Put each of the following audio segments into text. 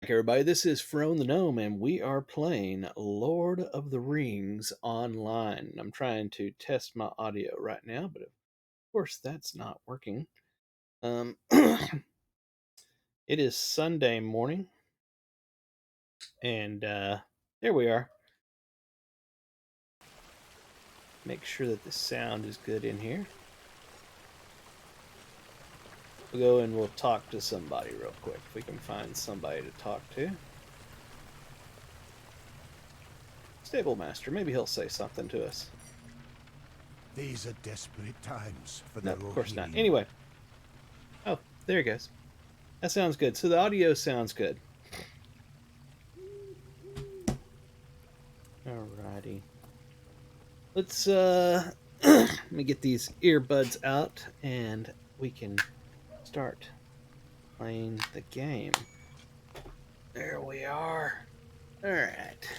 Everybody, this is Frone the Gnome, and we are playing Lord of the Rings online. I'm trying to test my audio right now, but of course that's not working. It is Sunday morning, and there we are. Make sure that the sound is good in here. We'll go and we'll talk to somebody real quick, if we can find somebody to talk to. Stable Master, maybe he'll say something to us. These are desperate times for No, the of course not. Rohirrim. Anyway. Oh, there he goes. That sounds good. So the audio sounds good. Alrighty. Let's let me get these earbuds out and we can start playing the game. There we are. Alright.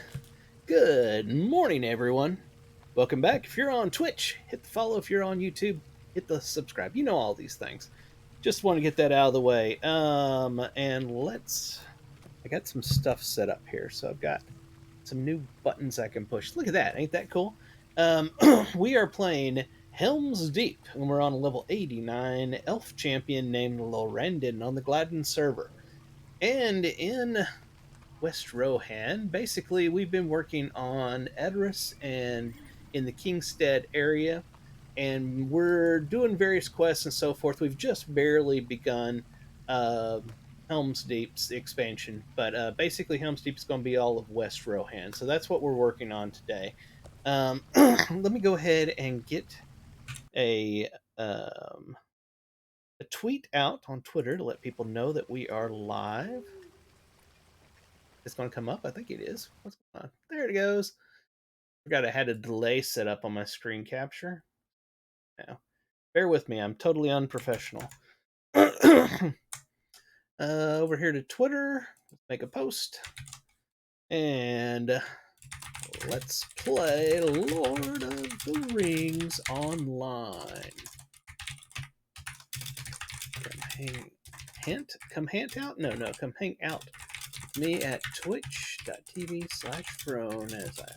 Good morning, everyone. Welcome back. If you're on Twitch, hit the follow. If you're on YouTube, hit the subscribe. You know all these things. Just want to get that out of the way. And I got some stuff set up here. So I've got some new buttons I can push. Look at that. Ain't that cool? We are playing Helm's Deep, and we're on level 89 elf champion named Lorrandan on the Gladden server. And in West Rohan, basically, we've been working on Edoras and in the Kingstead area, and we're doing various quests and so forth. We've just barely begun uh, Helm's Deep's expansion, but basically, Helm's Deep is going to be all of West Rohan, so that's what we're working on today. Let me go ahead and get a um, a tweet out on Twitter to let people know that we are live. It's going to come up. I think it is. What's going on? There it goes. Forgot I had a delay set up on my screen capture. Now, bear with me. I'm totally unprofessional. Over here to Twitter. Make a post. And let's play Lord of the Rings online. Come hang out? No, come hang out with me at twitch.tv/Frone as I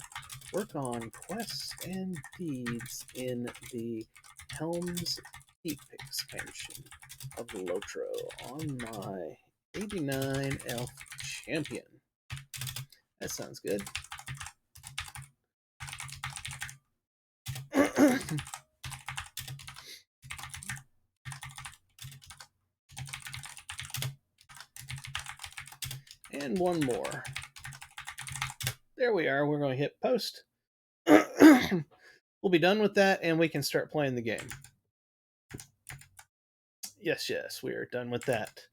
work on quests and deeds in the Helm's Deep expansion of Lotro on my 89 elf champion. That sounds good. And one more. There we are. We're going to hit post. We'll be done with that and we can start playing the game. Yes, we are done with that.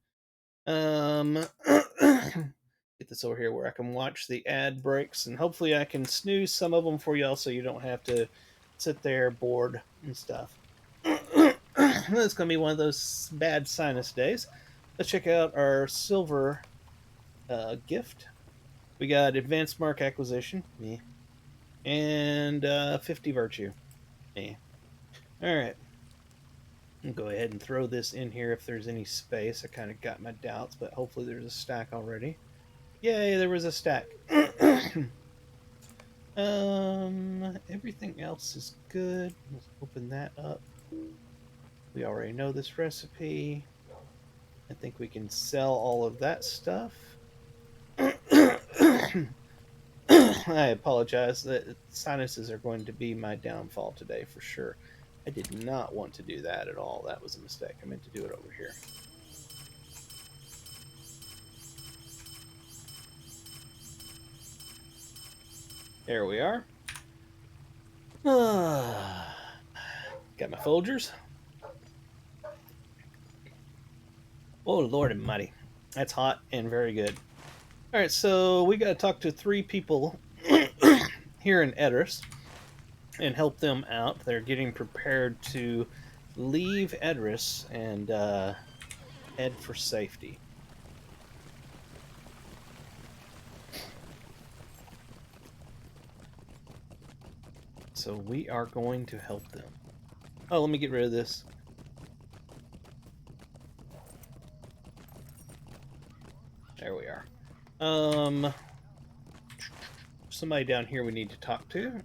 Get this over here where I can watch the ad breaks, and hopefully I can snooze some of them for y'all so you don't have to sit there bored and stuff. It's going to be one of those bad sinus days. Let's check out our silver gift. We got advanced mark acquisition, me, and 50 virtue, me. All right. I'll go ahead and throw this in here if there's any space. I kind of got my doubts, but hopefully there's a stack already. Yay, there was a stack. Everything else is good. Let's open that up. We already know this recipe. I think we can sell all of that stuff. I apologize. The sinuses are going to be my downfall today for sure. I did not want to do that at all. That was a mistake. I meant to do it over here. There we are. Got my Folgers. Oh, Lord almighty. That's hot and very good. All right, so we got to talk to 3 people here in Edoras and help them out. They're getting prepared to leave Edoras and head for safety. So we are going to help them. Oh, let me get rid of this. There we are. Um, somebody down here we need to talk to.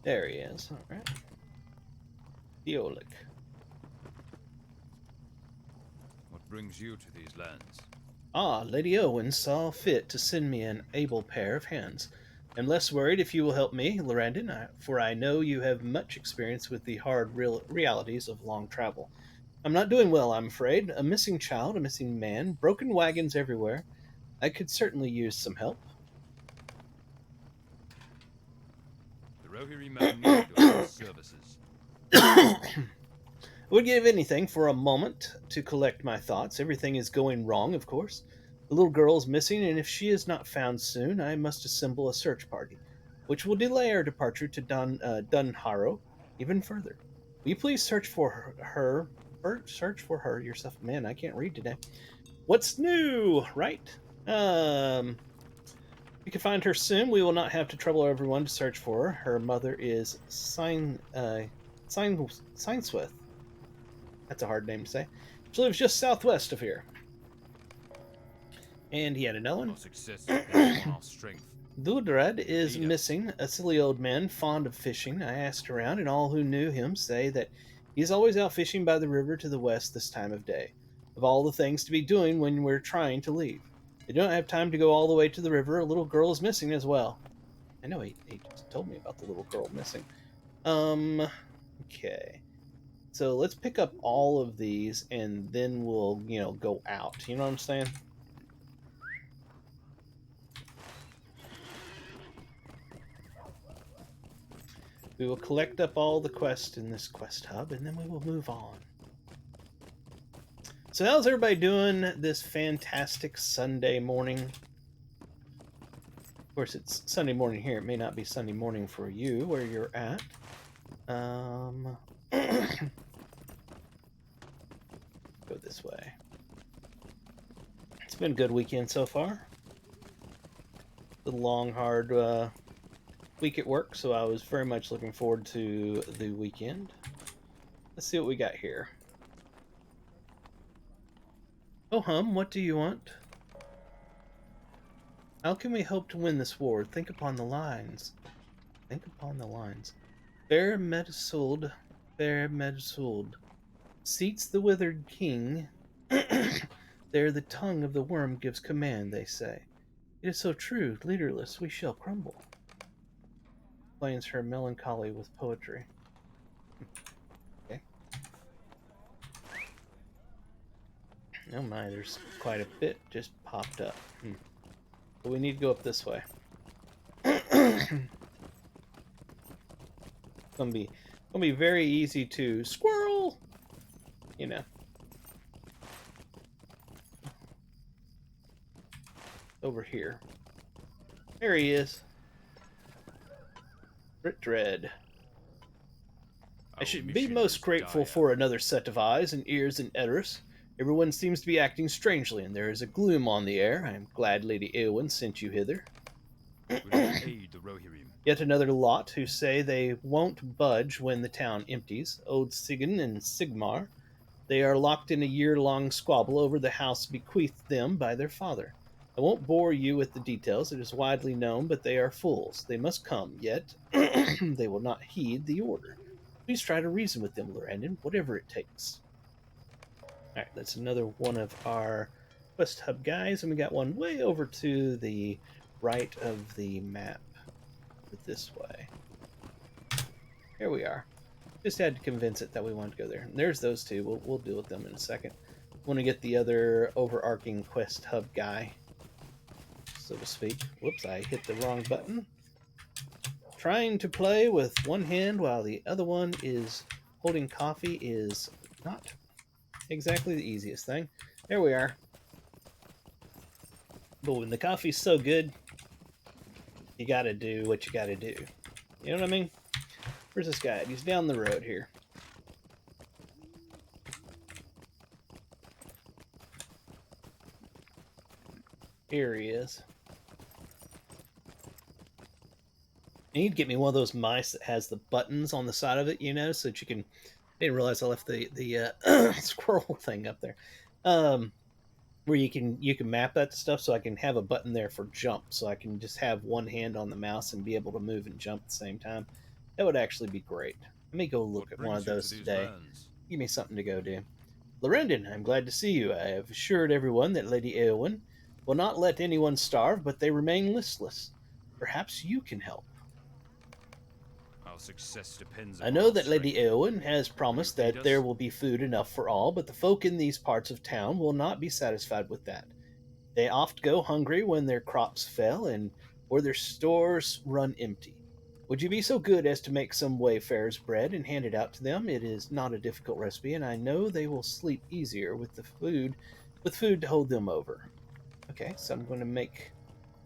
There he is. All right. Theolic. What brings you to these lands? Ah, Lady Owen saw fit to send me an able pair of hands. I'm less worried if you will help me, Lorrandan, for I know you have much experience with the hard realities of long travel. I'm not doing well, I'm afraid. A missing child, a missing man, broken wagons everywhere. I could certainly use some help. The Rohirrim have need of your services. I would give anything for a moment to collect my thoughts. Everything is going wrong, of course. The little girl is missing, and if she is not found soon, I must assemble a search party, which will delay our departure to Dunharrow even further. Will you please search for her yourself? Man, I can't read today. What's new, right? Um, we can find her soon. We will not have to trouble everyone to search for her. Her mother is Sineswith. That's a hard name to say. She lives just southwest of here. And he had another Our one. success depends upon our strength. Gudred is Lead us. missing, a silly old man fond of fishing. I asked around, and all who knew him say that he's always out fishing by the river to the west this time of day. Of all the things to be doing when we're trying to leave, they don't have time to go all the way to the river. A little girl is missing as well. I know he just told me about the little girl missing. Um, okay. So let's pick up all of these and then we'll, go out. You know what I'm saying? We will collect up all the quests in this quest hub and then we will move on. So how's everybody doing this fantastic Sunday morning? Of course, it's Sunday morning here. It may not be Sunday morning for you where you're at. Go this way. It's been a good weekend so far. The long, hard week at work, so I was very much looking forward to the weekend. Let's see what we got here. Oh, what do you want? How can we hope to win this war? Think upon the lines. Think upon the lines. Fair Medusuld, fair Medusuld, seats the withered king. There the tongue of the worm gives command, they say. It is so true, leaderless we shall crumble. Explains her melancholy with poetry. Okay. Oh my, there's quite a bit just popped up. But we need to go up this way. Gonna be very easy to squirrel. You know. Over here. There he is. Brit Dread. I Our should be mission most is grateful dire. for another set of eyes and ears in Edders. Everyone seems to be acting strangely, and there is a gloom on the air. I am glad Lady Eowyn sent you hither. We will aid the Rohirrim. Yet another lot who say they won't budge when the town empties. Old Sigyn and Sigmar. They are locked in a year-long squabble over the house bequeathed them by their father. I won't bore you with the details, it is widely known, but they are fools. They must come, yet they will not heed the order. Please try to reason with them, Lorrandan, whatever it takes. Alright, that's another one of our quest hub guys, and we got one way over to the right of the map. This way. Here we are. Just had to convince it that we wanted to go there. And there's those two. We'll deal with them in a second. Want to get the other overarching quest hub guy, so to speak. Whoops, I hit the wrong button. Trying to play with one hand while the other one is holding coffee is not exactly the easiest thing. There we are. But when the coffee's so good, you gotta do what you gotta do. You know what I mean? Where's this guy? He's down the road here. Here he is. I need to get me one of those mice that has the buttons on the side of it, so that you can. I didn't realize I left the squirrel thing up there. Um, where you can map that to stuff, so I can have a button there for jump, so I can just have one hand on the mouse and be able to move and jump at the same time. That would actually be great. Let me go look What at one of brings you to those these today. lands? Give me something to go do. Lorrandan, I'm glad to see you. I have assured everyone that Lady Eowyn will not let anyone starve, but they remain listless. Perhaps you can help. Our success depends I upon know our that Lady strength. Eowyn has Will you promised feed that there us? will be food enough for all, but the folk in these parts of town will not be satisfied with that. They oft go hungry when their crops fail and or their stores run empty. Would you be so good as to make some wayfarer's bread and hand it out to them? It is not a difficult recipe, and I know they will sleep easier with food to hold them over. Okay, so I'm going to make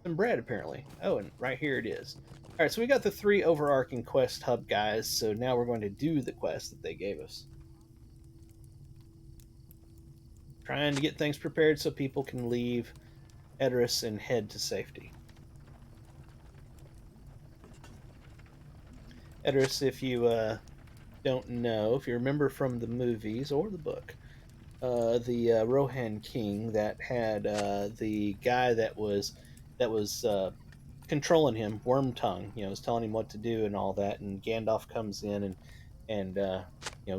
some bread apparently. Oh, and right here it is. All right, so we got the three overarching quest hub guys. So now we're going to do the quest that they gave us. Trying to get things prepared so people can leave Edoras and head to safety. Edoras, if you don't know, if you remember from the movies or the book, the Rohan king that had the guy that was controlling him, Worm Tongue, was telling him what to do and all that, and Gandalf comes in and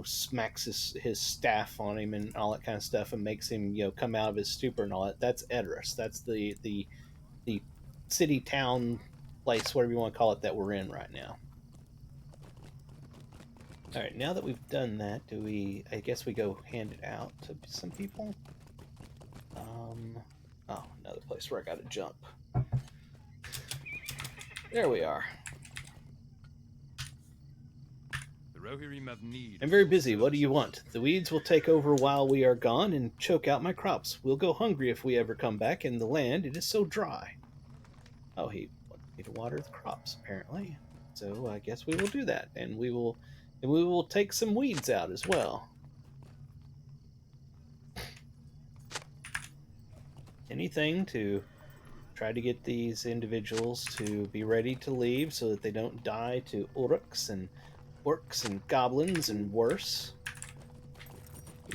smacks his staff on him and all that kind of stuff and makes him come out of his stupor and all that. That's Edoras. That's the city town place, whatever you want to call it, that we're in right now. All right, now that we've done that, do we? I guess we go hand it out to some people. Oh, another place where I got to jump. There we are. The Rohirrim have need I'm of very your busy. What do you services. want? The weeds will take over while we are gone and choke out my crops. We'll go hungry if we ever come back, and the land, it is so dry. Oh, he wants me to water the crops, apparently. So I guess we will do that, and we will take some weeds out as well. Anything to try to get these individuals to be ready to leave so that they don't die to uruks and orcs and goblins and worse.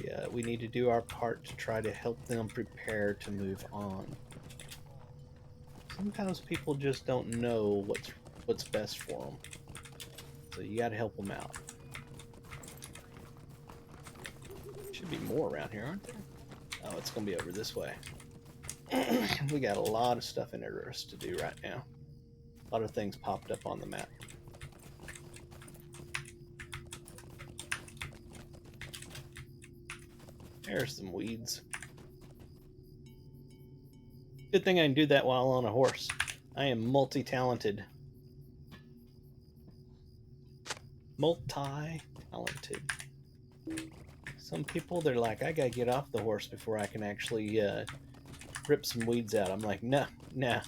Yeah, we need to do our part to try to help them prepare to move on. Sometimes people just don't know what's best for them, so you got to help them out. Should be more around here, aren't there? Oh, it's gonna be over this way. We got a lot of stuff in Earth to do right now. A lot of things popped up on the map. There's some weeds. Good thing I can do that while on a horse. I am multi-talented. Multi-talented. Some people, they're like, I gotta get off the horse before I can actually rip some weeds out. I'm like, no, no.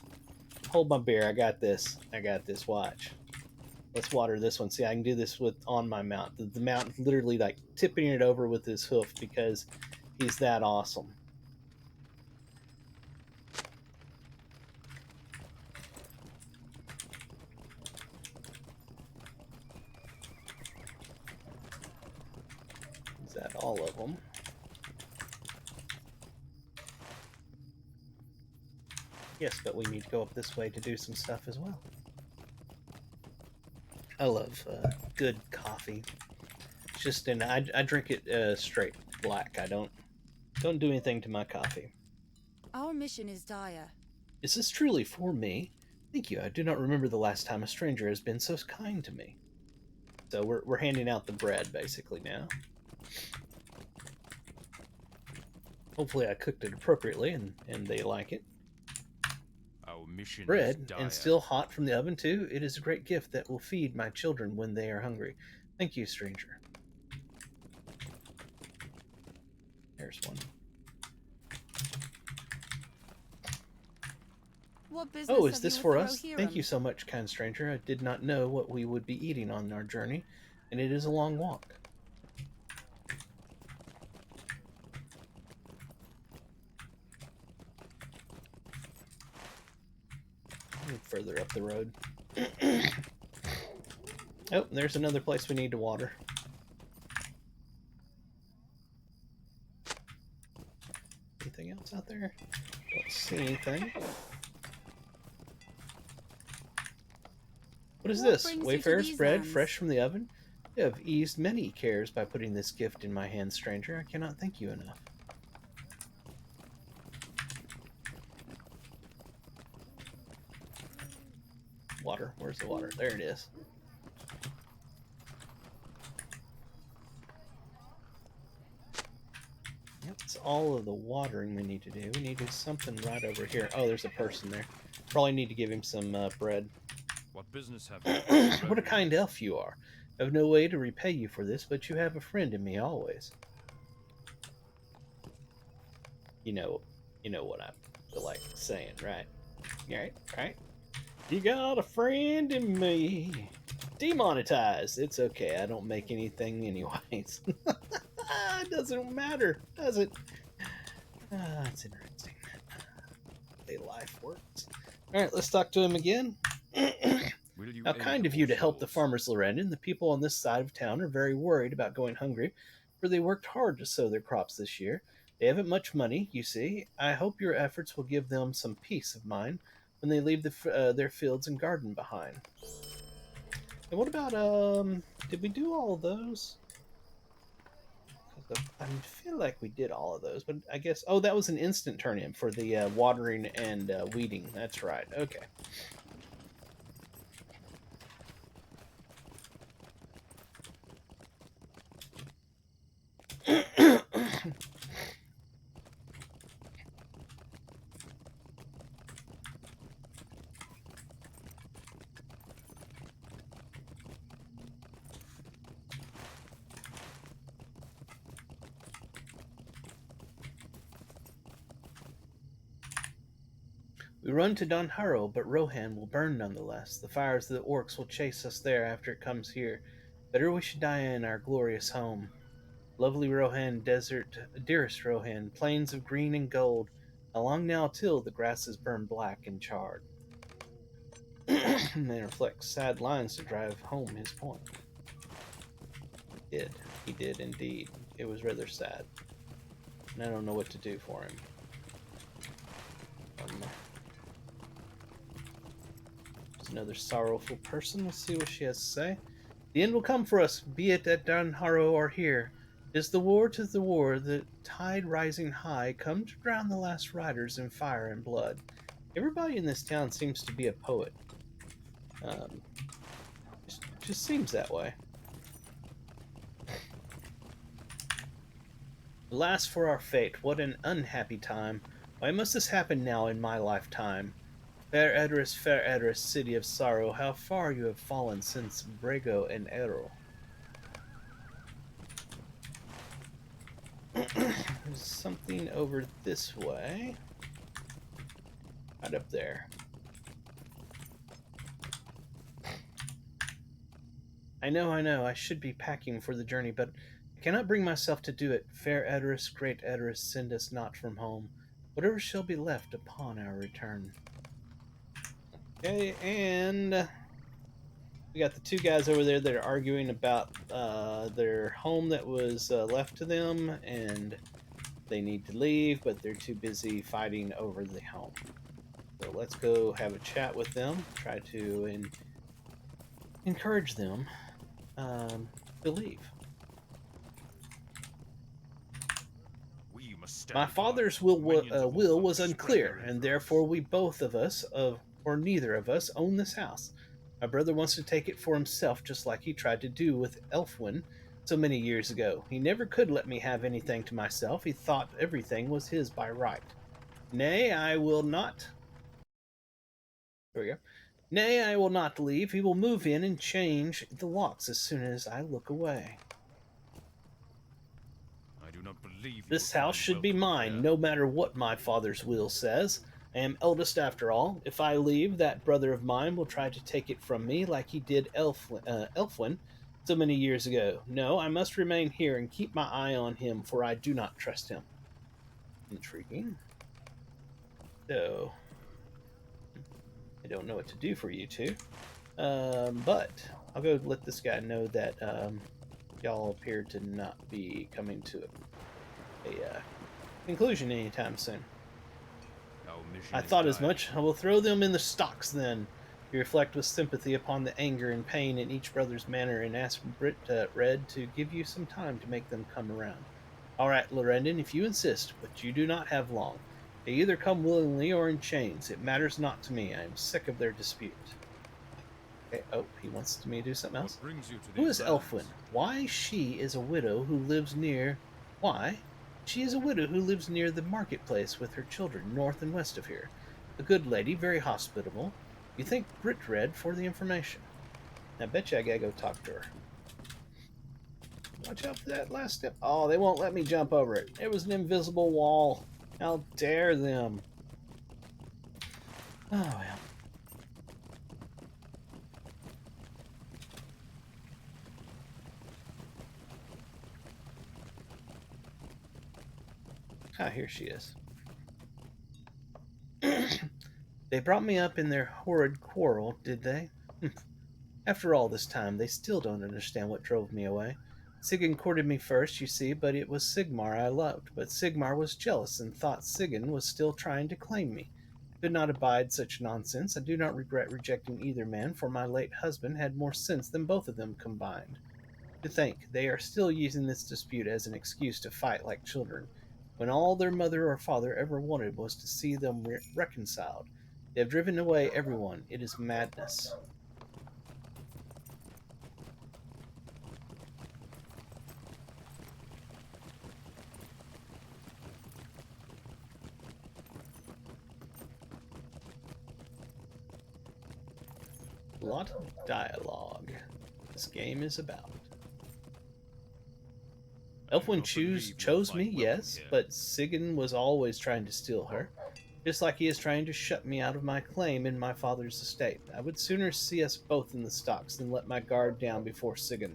Hold my beer. I got this. I got this. Watch. Let's water this one. See, I can do this with on my mount. The mount literally like tipping it over with his hoof because he's that awesome. Is that all of them? Yes, but we need to go up this way to do some stuff as well. I love good coffee. It's just, and I drink it straight black. I don't do anything to my coffee. Our mission is dire. Is this truly for me? Thank you. I do not remember the last time a stranger has been so kind to me. So we're handing out the bread basically now. Hopefully I cooked it appropriately and they like it. Our mission is Bread, dire. and still hot from the oven too. It is a great gift that will feed my children when they are hungry. Thank you, stranger. There's one. What business Oh, is have this you for with us? the Thank you Rohirrim? so much, kind stranger. I did not know what we would be eating on our journey, and it is a long walk. A little further up the road. Oh, there's another place we need to water. Anything else out there? Don't see anything. What is What this? brings you to Wayfarer's these bread, lands? fresh from the oven? You have eased many cares by putting this gift in my hands, stranger. I cannot thank you enough. Water. Where's the water? There it is. Yep, it's all of the watering we need to do. We need to do something right over here. Oh, there's a person there. Probably need to give him some bread. What business have you with the What a Rohirrim? kind elf you are. I have no way to repay you for this, but you have a friend in me always. You know, you know what I feel like saying, right? Right, right. You got a friend in me. Demonetized. It's okay. I don't make anything anyways. It doesn't matter, does it? It's interesting. The way life works. All right, let's talk to him again. Will you How aid kind the of you poor to help the souls? farmers, Lorrandan. The people on this side of town are very worried about going hungry, for they worked hard to sow their crops this year. They haven't much money, you see. I hope your efforts will give them some peace of mind when they leave their fields and garden behind. And what about Did we do all of those? 'Cause I feel like we did all of those, but I guess that was an instant turn in for the watering and weeding. That's right. Okay. We run to Donharo, but Rohan will burn nonetheless. The fires of the orcs will chase us there after it comes here. Better we should die in our glorious home. Lovely Rohan, desert, dearest Rohan, plains of green and gold. How long now till the grasses burn black and charred? And they reflect sad lines to drive home his point. He did. He did indeed. It was rather sad. And I don't know what to do for him. There's another sorrowful person. Let's see what she has to say. The end will come for us, be it at Danharo or here. Tis the war, tis the war, the tide rising high, come to drown the last riders in fire and blood. Everybody in this town seems to be a poet. Um, just seems that way. Alas for our fate, what an unhappy time. Why must this happen now in my lifetime? Fair Edris, city of sorrow, how far you have fallen since Brego and Errol. There's something over this way. Right up there. I know, I should be packing for the journey, but I cannot bring myself to do it. Fair Edris, great Edris, send us not from home. Whatever shall be left upon our return. Okay, and we got the two guys over there that are arguing about their home that was left to them, and they need to leave, but they're too busy fighting over the home. So let's go have a chat with them, try to encourage them to leave. We must stand My guard. father's Minions of will Ulfar was spread unclear, their and influence. therefore we both of us, or neither of us, own this house. My brother wants to take it for himself, just like he tried to do with Elfwin so many years ago. He never could let me have anything to myself. He thought everything was his by right. Nay, I will not. There we go. Nay, I will not leave. He will move in and change the locks as soon as I look away. I do not believe you will This house find should be welcome mine, here. no matter what my father's will says. I am eldest after all. If I leave, that brother of mine will try to take it from me like he did Elfwin so many years ago. No, I must remain here and keep my eye on him, for I do not trust him. Intriguing. So, I don't know what to do for you two. But I'll go let this guy know that y'all appear to not be coming to a conclusion anytime soon. Our mission I is thought as dire. much. I will throw them in the stocks then. You reflect with sympathy upon the anger and pain in each brother's manner and ask Red to give you some time to make them come around. All right, Lorrandan, if you insist, but you do not have long. They either come willingly or in chains. It matters not to me. I am sick of their dispute. Okay. Oh, he wants me to do something else. What brings you to Who these is lands? Elfwin? Why she is a widow who lives near. Why? She is a widow who lives near the marketplace with her children, north and west of here. A good lady, very hospitable. You thank Red for the information. I bet you I gotta go talk to her. Watch out for that last step. Oh, they won't let me jump over it. It was an invisible wall. How dare them? Oh, well. Ah, here she is. They brought me up in their horrid quarrel, did they? After all this time, they still don't understand what drove me away. Sigyn courted me first, you see, but it was Sigmar I loved. But Sigmar was jealous and thought Sigyn was still trying to claim me. Could not abide such nonsense. I do not regret rejecting either man, for my late husband had more sense than both of them combined. To think they are still using this dispute as an excuse to fight like children, when all their mother or father ever wanted was to see them reconciled. They have driven away everyone. It is madness. A lot of dialogue this game is about. I do Elfwin not believe you will chose me, find welcome yes, here. but Sigyn was always trying to steal her, just like he is trying to shut me out of my claim in my father's estate. I would sooner see us both in the stocks than let my guard down before Sigyn.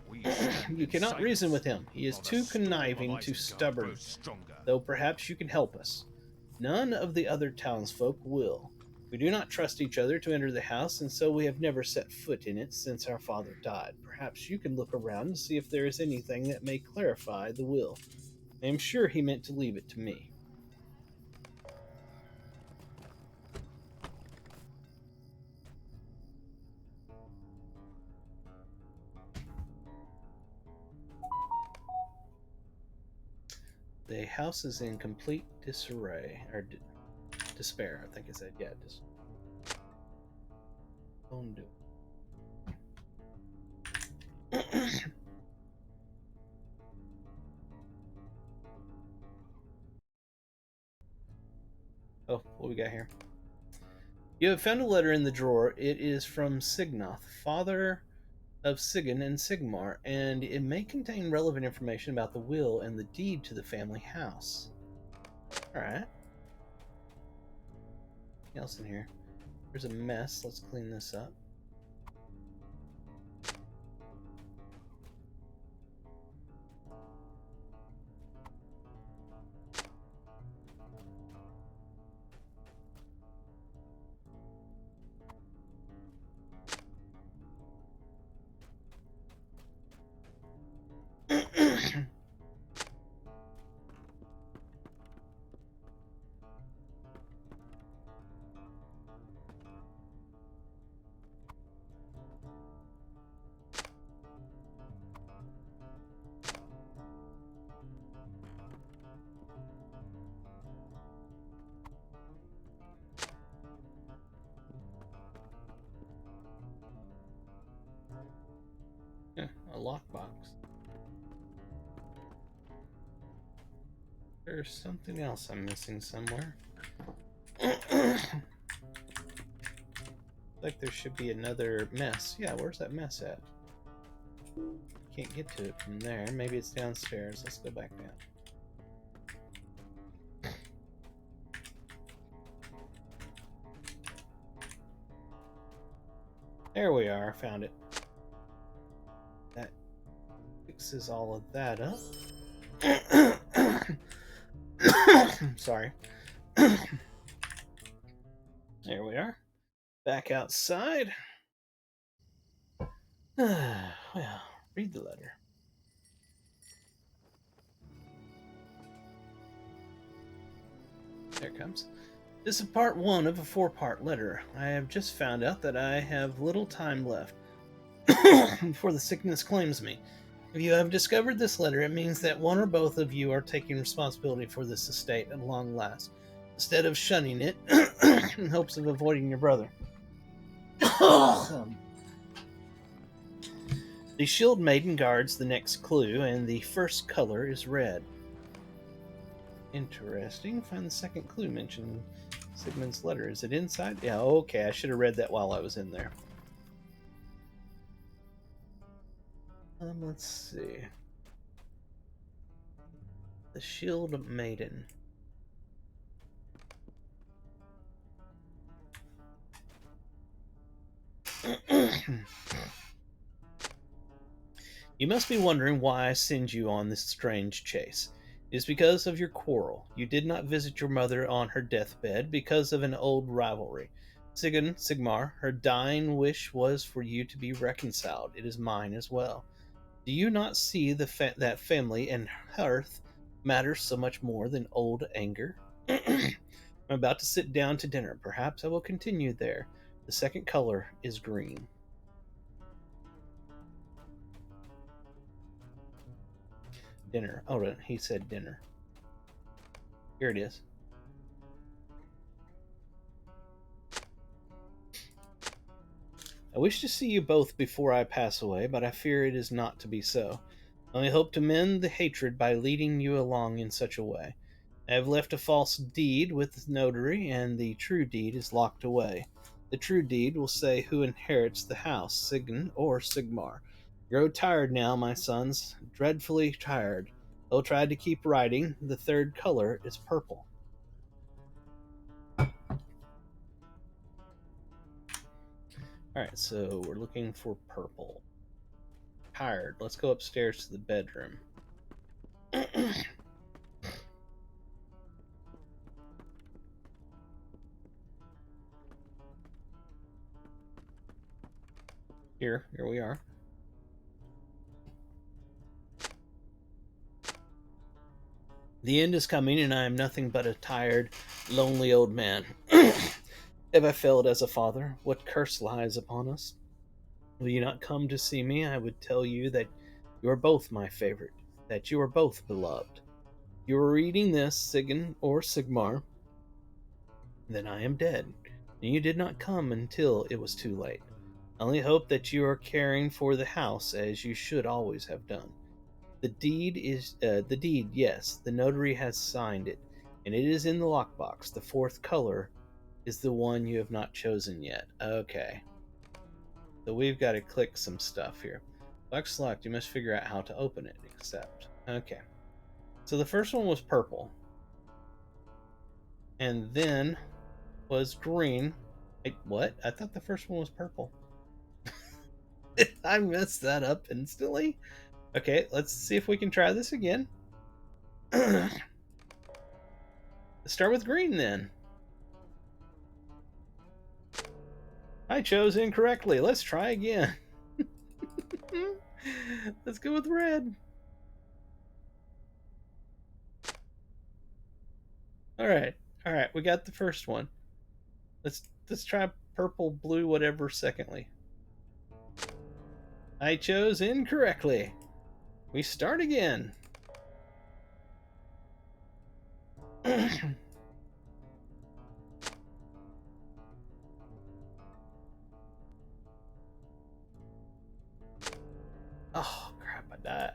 We stand You in cannot reason silence with him. He is while the too storm of conniving, too Isengard stubborn, grows stronger. though perhaps you can help us. None of the other townsfolk will. We do not trust each other to enter the house, and so we have never set foot in it since our father died. Perhaps you can look around and see if there is anything that may clarify the will. I am sure he meant to leave it to me. The house is in complete disarray, or despair, I think I said. Yeah, don't do it. Oh, what we got here? You have found a letter in the drawer. It is from Signoth, father of Sigyn and Sigmar, and it may contain relevant information about the will and the deed to the family house. Alright. Anything else in here? There's a mess. Let's clean this up. Yeah, a lockbox. There's something else I'm missing somewhere. Like there should be another mess. Yeah, where's that mess at? Can't get to it from there. Maybe it's downstairs. Let's go back down. There we are. Found it. That fixes all of that up. Sorry. There we are. Back outside. Well, read the letter. There it comes. This is part one of a four-part letter. I have just found out that I have little time left before the sickness claims me. If you have discovered this letter, it means that one or both of you are taking responsibility for this estate at long last, instead of shunning it in hopes of avoiding your brother. The shield maiden guards the next clue, and the first color is red. Interesting. Find the second clue mentioned Sigmund's letter. Is it inside? Yeah, okay. I should have read that while I was in there. Let's see. The shield maiden. You must be wondering why I send you on this strange chase. It is because of your quarrel. You did not visit your mother on her deathbed because of an old rivalry. Sigmar, her dying wish was for you to be reconciled. It is mine as well. Do you not see that family and hearth matters so much more than old anger? I'm about to sit down to dinner. Perhaps I will continue there. The second color is green. Dinner. Oh, he said dinner. Here it is. I wish to see you both before I pass away, but I fear it is not to be so. I only hope to mend the hatred by leading you along in such a way. I have left a false deed with the notary, and the true deed is locked away. The true deed will say who inherits the house, Sigyn or Sigmar. Grow tired now, my sons, dreadfully tired. Though tried to keep writing, the third color is purple. Alright, so we're looking for purple. Tired. Let's go upstairs to the bedroom. Here we are. The end is coming, and I am nothing but a tired, lonely old man. Have I failed as a father? What curse lies upon us? Will you not come to see me? I would tell you that you are both my favorite, that you are both beloved. You are reading this, Sigyn or Sigmar, then I am dead, and you did not come until it was too late. I only hope that you are caring for the house as you should always have done. The deed, yes, the notary has signed it, and it is in the lockbox. The fourth color is the one you have not chosen yet. Okay. So we've got to click some stuff here. Lock select, you must figure out how to open it. Accept. Okay. So the first one was purple. And then was green. Wait, what? I thought the first one was purple. I messed that up instantly. Okay, let's see if we can try this again. Let's start with green then. I chose incorrectly. Let's try again. Let's go with red. All right, we got the first one. Let's try purple, blue, whatever. Secondly, I chose incorrectly. We start again. Oh crap!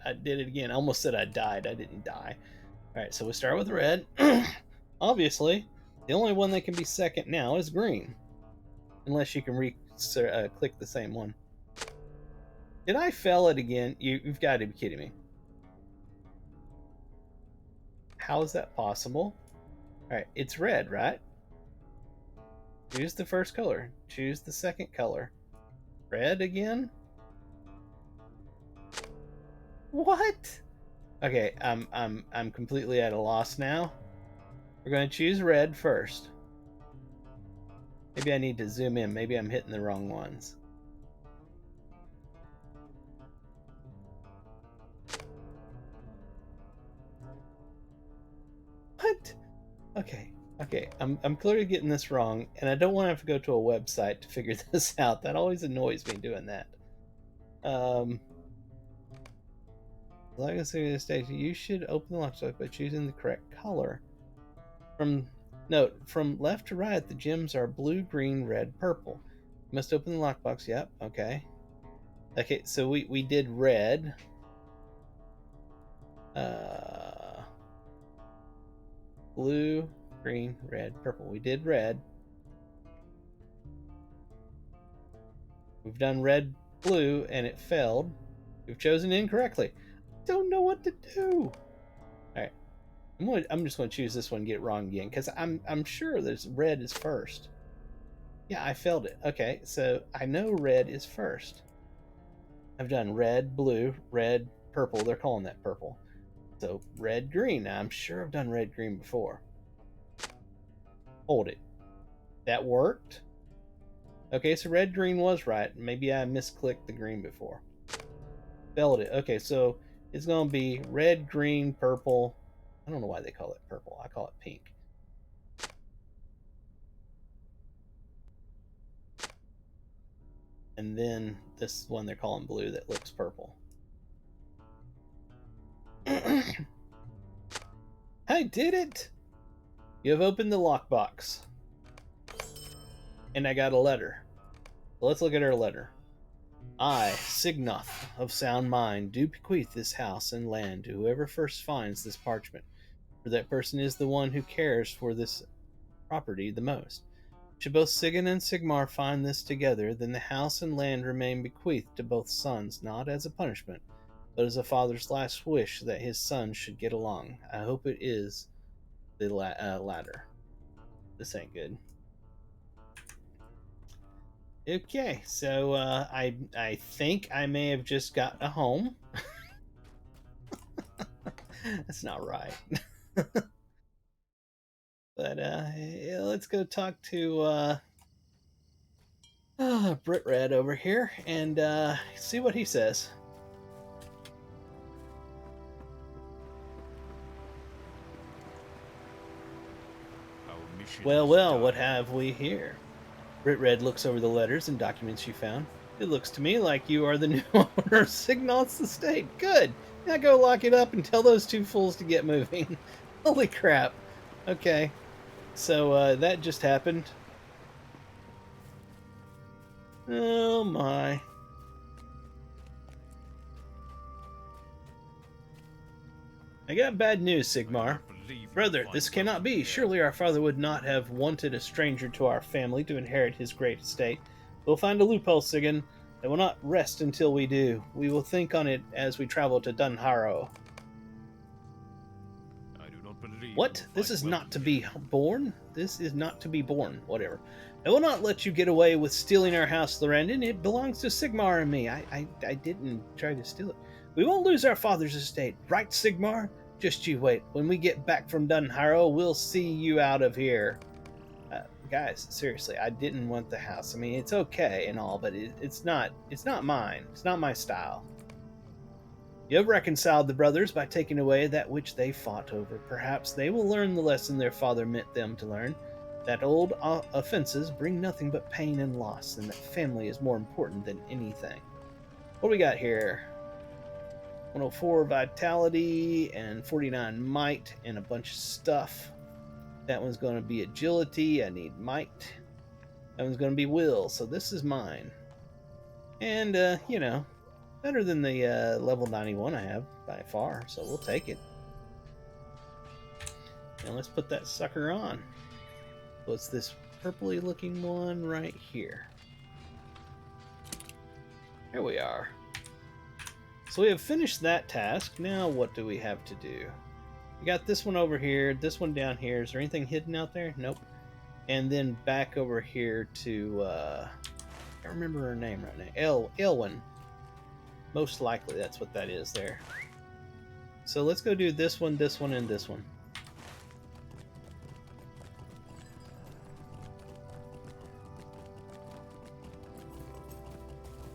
I did it again. I almost said I died. I didn't die. All right, so we start with red. Obviously, the only one that can be second now is green, unless you can click the same one. Did I fail it again? You've got to be kidding me. How is that possible? All right, it's red, right? Choose the first color. Choose the second color. Red again? What? Okay, I'm completely at a loss now. We're going to choose red first. Maybe I need to zoom in. Maybe I'm hitting the wrong ones. Okay. Okay. I'm clearly getting this wrong, and I don't want to have to go to a website to figure this out. That always annoys me doing that. Like I said, station, you should open the lockbox by choosing the correct color. From note, from left to right, the gems are blue, green, red, purple. You must open the lockbox. Yep. Okay. Okay. So we did red. Uh, blue, green, red, purple. We did red. We've done red, blue, and it failed. We've chosen incorrectly. Don't know what to do. All right. I'm just going to choose this one and get it wrong again because I'm sure there's red is first. Yeah, I failed it. Okay, so I know red is first. I've done red, blue, red, purple. They're calling that purple. So red, green. Now, I'm sure I've done red, green before. Hold it. That worked. Okay, so red, green was right. Maybe I misclicked the green before. Failed it. Okay, so it's going to be red, green, purple. I don't know why they call it purple. I call it pink. And then this one they're calling blue that looks purple. I did it! You have opened the lockbox. And I got a letter. So let's look at our letter. I, Signoth, of sound mind, do bequeath this house and land to whoever first finds this parchment, for that person is the one who cares for this property the most. Should both Sigyn and Sigmar find this together, then the house and land remain bequeathed to both sons, not as a punishment, but as a father's last wish that his son should get along. I hope it is the latter. This ain't good. Okay, so I think I may have just got a home. That's not right. But yeah, let's go talk to Brit Red over here and see what he says. Our mission Well, is well, done. what have we here? Brit Red looks over the letters and documents you found. It looks to me like you are the new owner of Signoth's estate. Good. Now go lock it up and tell those two fools to get moving. Holy crap. Okay. So that just happened. Oh my. I got bad news, I do Sigmar. not believe you Brother, will this find cannot welcome be. here. Surely our father would not have wanted a stranger to our family to inherit his great estate. We'll find a loophole, Sigyn. They will not rest until we do. We will think on it as we travel to Dunharrow. I do not believe What? you will This find is not welcome to here. be born? This is not to be born. Whatever. I will not let you get away with stealing our house, Lorrandan. It belongs to Sigmar and me. I didn't try to steal it. We won't lose our father's estate, right, Sigmar? Just you wait. When we get back from Dunharrow, we'll see you out of here. Guys, seriously, I didn't want the house. I mean, it's okay and all, but it's not. It's not mine. It's not my style. You have reconciled the brothers by taking away that which they fought over. Perhaps they will learn the lesson their father meant them to learn, that old offenses bring nothing but pain and loss, and that family is more important than anything. What do we got here? 104 vitality and 49 might and a bunch of stuff. That one's going to be agility. I need might. That one's going to be will. So this is mine. And, better than the level 91 I have by far. So we'll take it. And let's put that sucker on. So it's this purpley looking one right here. Here we are. So we have finished that task. Now what do we have to do? We got this one over here, this one down here. Is there anything hidden out there? Nope. And then back over here to, I can't remember her name right now. Elwyn. Most likely that's what that is there. So let's go do this one, and this one.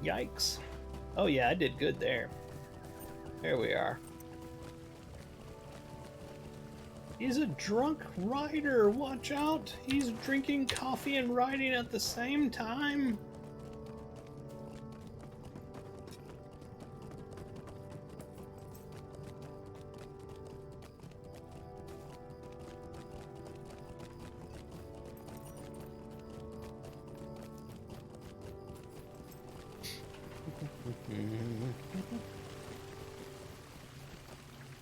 Yikes. Oh yeah, I did good there. There we are. He's a drunk rider. Watch out. He's drinking coffee and riding at the same time.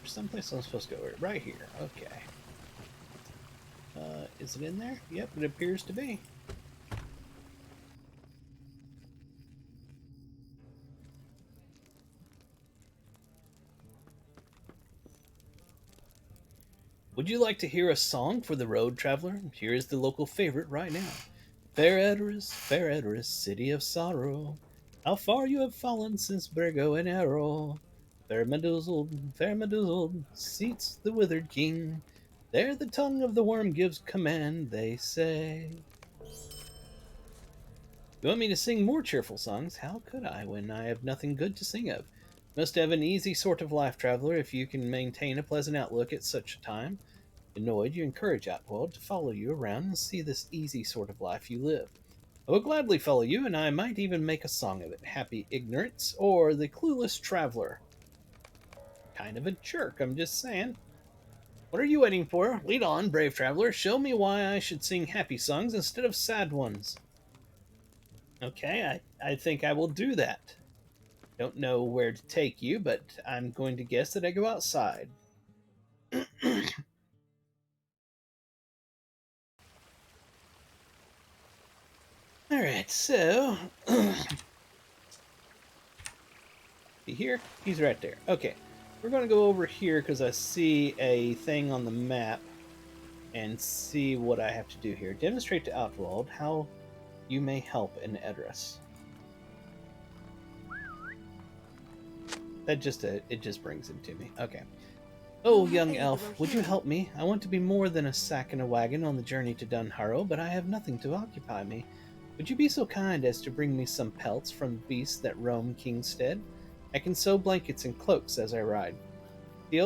Someplace I'm supposed to go. Right here. Okay. Is it in there? Yep, it appears to be. Would you like to hear a song for the road traveler? Here is the local favorite right now. Fair Edoras, city of sorrow, how far you have fallen since Bergo and Arrow. Fair Medusel, seats the withered king. There the tongue of the worm gives command, they say. You want me to sing more cheerful songs? How could I when I have nothing good to sing of? Must have an easy sort of life, traveler, if you can maintain a pleasant outlook at such a time. Annoyed, you encourage Outworld to follow you around and see this easy sort of life you live. I will gladly follow you, and I might even make a song of it. Happy Ignorance, or The Clueless Traveler. Kind of a jerk, I'm just saying. What are you waiting for? Lead on, brave traveler. Show me why I should sing happy songs instead of sad ones. Okay, I think I will do that. Don't know where to take you, but I'm going to guess that I go outside. Alright, so. He here? He's right there. Okay, we're going to go over here because I see a thing on the map and see what I have to do here. Demonstrate to Outworld how you may help in Edris. That just it just brings him to me. Okay. Oh, young elf, would you help me? I want to be more than a sack and a wagon on the journey to Dunharrow, but I have nothing to occupy me. Would you be so kind as to bring me some pelts from the beasts that roam Kingstead? I can sew blankets and cloaks as I ride. The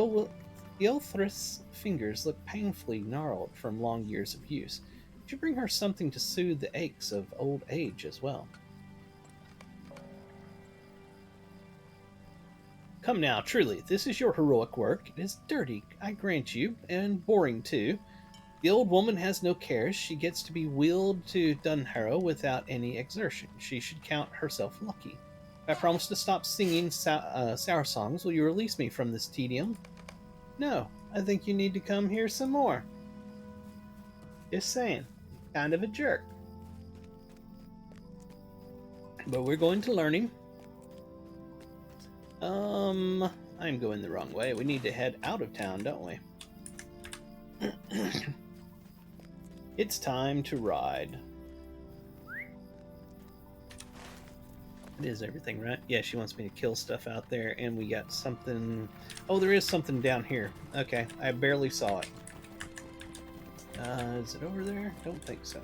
Elthrith's fingers look painfully gnarled from long years of use. Would you bring her something to soothe the aches of old age as well? Come now, truly, this is your heroic work. It is dirty, I grant you, and boring too. The old woman has no cares. She gets to be wheeled to Dunharrow without any exertion. She should count herself lucky. If I promise to stop singing sour songs, will you release me from this tedium? No, I think you need to come here some more. Just saying. Kind of a jerk. But we're going to learning. I'm going the wrong way. We need to head out of town, don't we? It's time to ride. It is everything, right? Yeah, she wants me to kill stuff out there, and we got something... Oh, there is something down here. Okay, I barely saw it. Is it over there? Don't think so.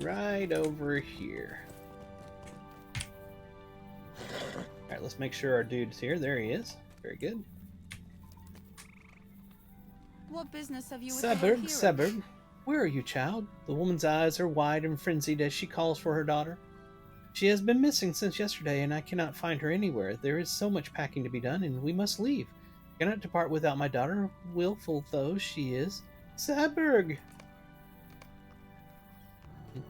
Right over here. Alright, let's make sure our dude's here. There he is. Very good. What business have you with the Lord Hero? Seberg, where are you, child? The woman's eyes are wide and frenzied as she calls for her daughter. She has been missing since yesterday, and I cannot find her anywhere. There is so much packing to be done, and we must leave. I cannot depart without my daughter, willful though she is. Seberg!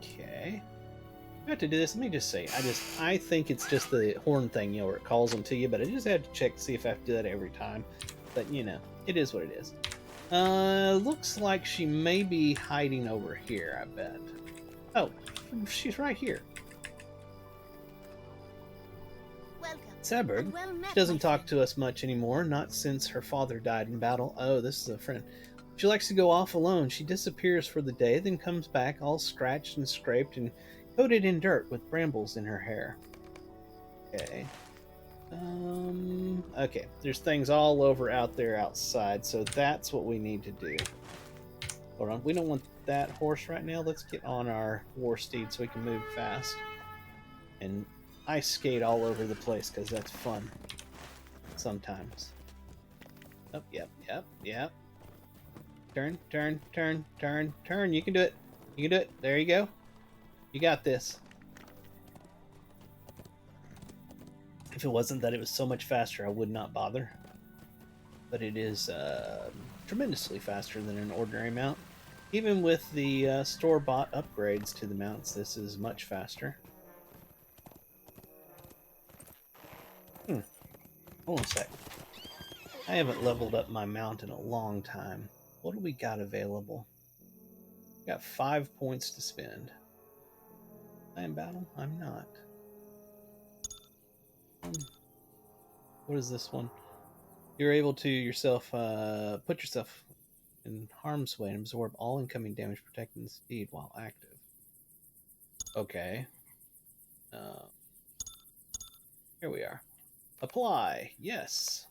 Okay. I have to do this. Let me just say, I think it's just the horn thing, where it calls them to you, but I just had to check to see if I have to do that every time. But, it is what it is. Looks like she may be hiding over here, I bet. Oh, she's right here. Seberg, she doesn't talk to us much anymore, not since her father died in battle. Oh, this is a friend. She likes to go off alone. She disappears for the day, then comes back all scratched and scraped and coated in dirt with brambles in her hair. Okay. Okay, there's things all over out there outside, so that's what we need to do. Hold on, we don't want that horse right now. Let's get on our war steed so we can move fast. And ice skate all over the place because that's fun sometimes. Oh, yep, yep, yep. Turn, turn, turn, turn, turn. You can do it. You can do it. There you go. You got this. If it wasn't that it was so much faster, I would not bother. But it is tremendously faster than an ordinary mount. Even with the store-bought upgrades to the mounts, this is much faster. Hold on a sec. I haven't leveled up my mount in a long time. What do we got available? We got 5 points to spend. I am battle? I'm not. What is this one? You're able to yourself put yourself in harm's way and absorb all incoming damage, protecting the steed while active. Okay. Here we are. Apply. Yes.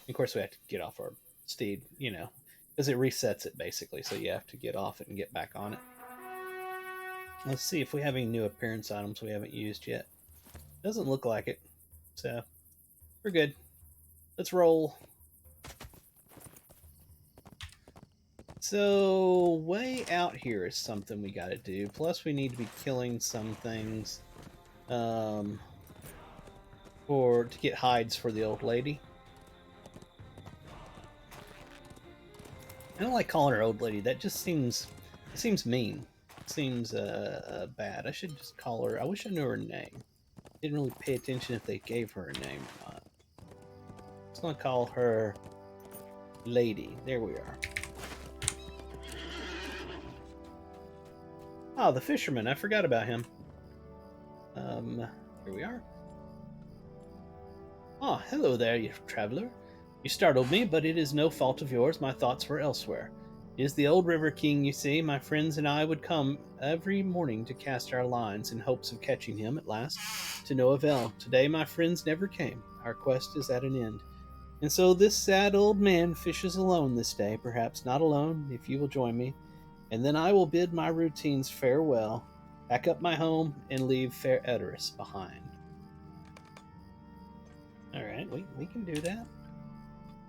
Of course, we have to get off our steed, you know, because it resets it basically. So you have to get off it and get back on it. Let's see if we have any new appearance items we haven't used yet. Doesn't look like it. So we're good. Let's roll. So way out here is something we got to do. Plus we need to be killing some things to get hides for the old lady. I don't like calling her old lady. That just seems mean. It seems bad. I should just call her. I wish I knew her name. Didn't really pay attention if they gave her a name or not. Let's gonna call her Lady. There we are. Oh, the fisherman. I forgot about him. Here we are. Ah, hello there, you traveler. You startled me, but it is no fault of yours. My thoughts were elsewhere. It is the old River King, you see. My friends and I would come every morning to cast our lines in hopes of catching him at last, to no avail. Today my friends never came. Our quest is at an end. And so this sad old man fishes alone this day, perhaps not alone, if you will join me. And then I will bid my routines farewell, pack up my home, and leave fair Edoras behind. Alright, we can do that.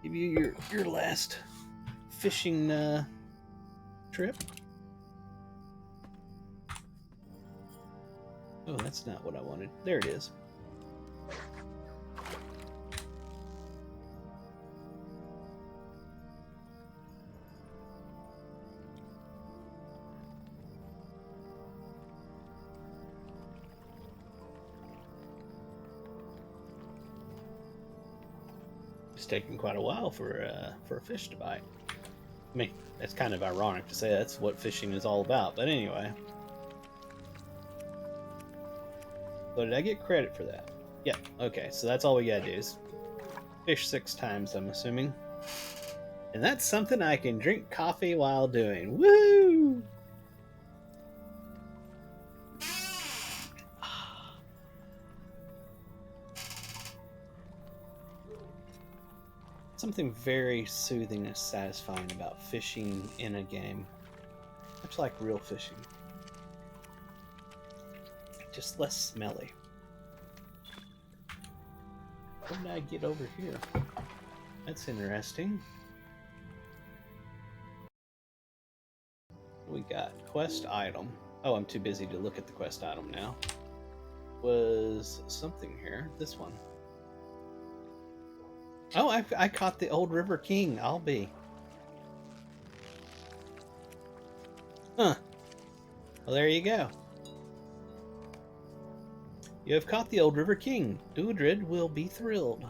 Give you your last fishing trip. Oh, that's not what I wanted. There it is. It's taking quite a while for a fish to bite. I mean, it's kind of ironic to say that's what fishing is all about, but anyway. So did I get credit for that? Yeah, okay, so that's all we gotta do is fish 6 times, I'm assuming. And that's something I can drink coffee while doing. Woo! Something very soothing and satisfying about fishing in a game. Much like real fishing. Just less smelly. What did I get over here? That's interesting. We got quest item. Oh, I'm too busy to look at the quest item now. Was something here. This one. Oh, I caught the old River King. I'll be. Huh. Well, there you go. You have caught the old River King. Dudrid will be thrilled.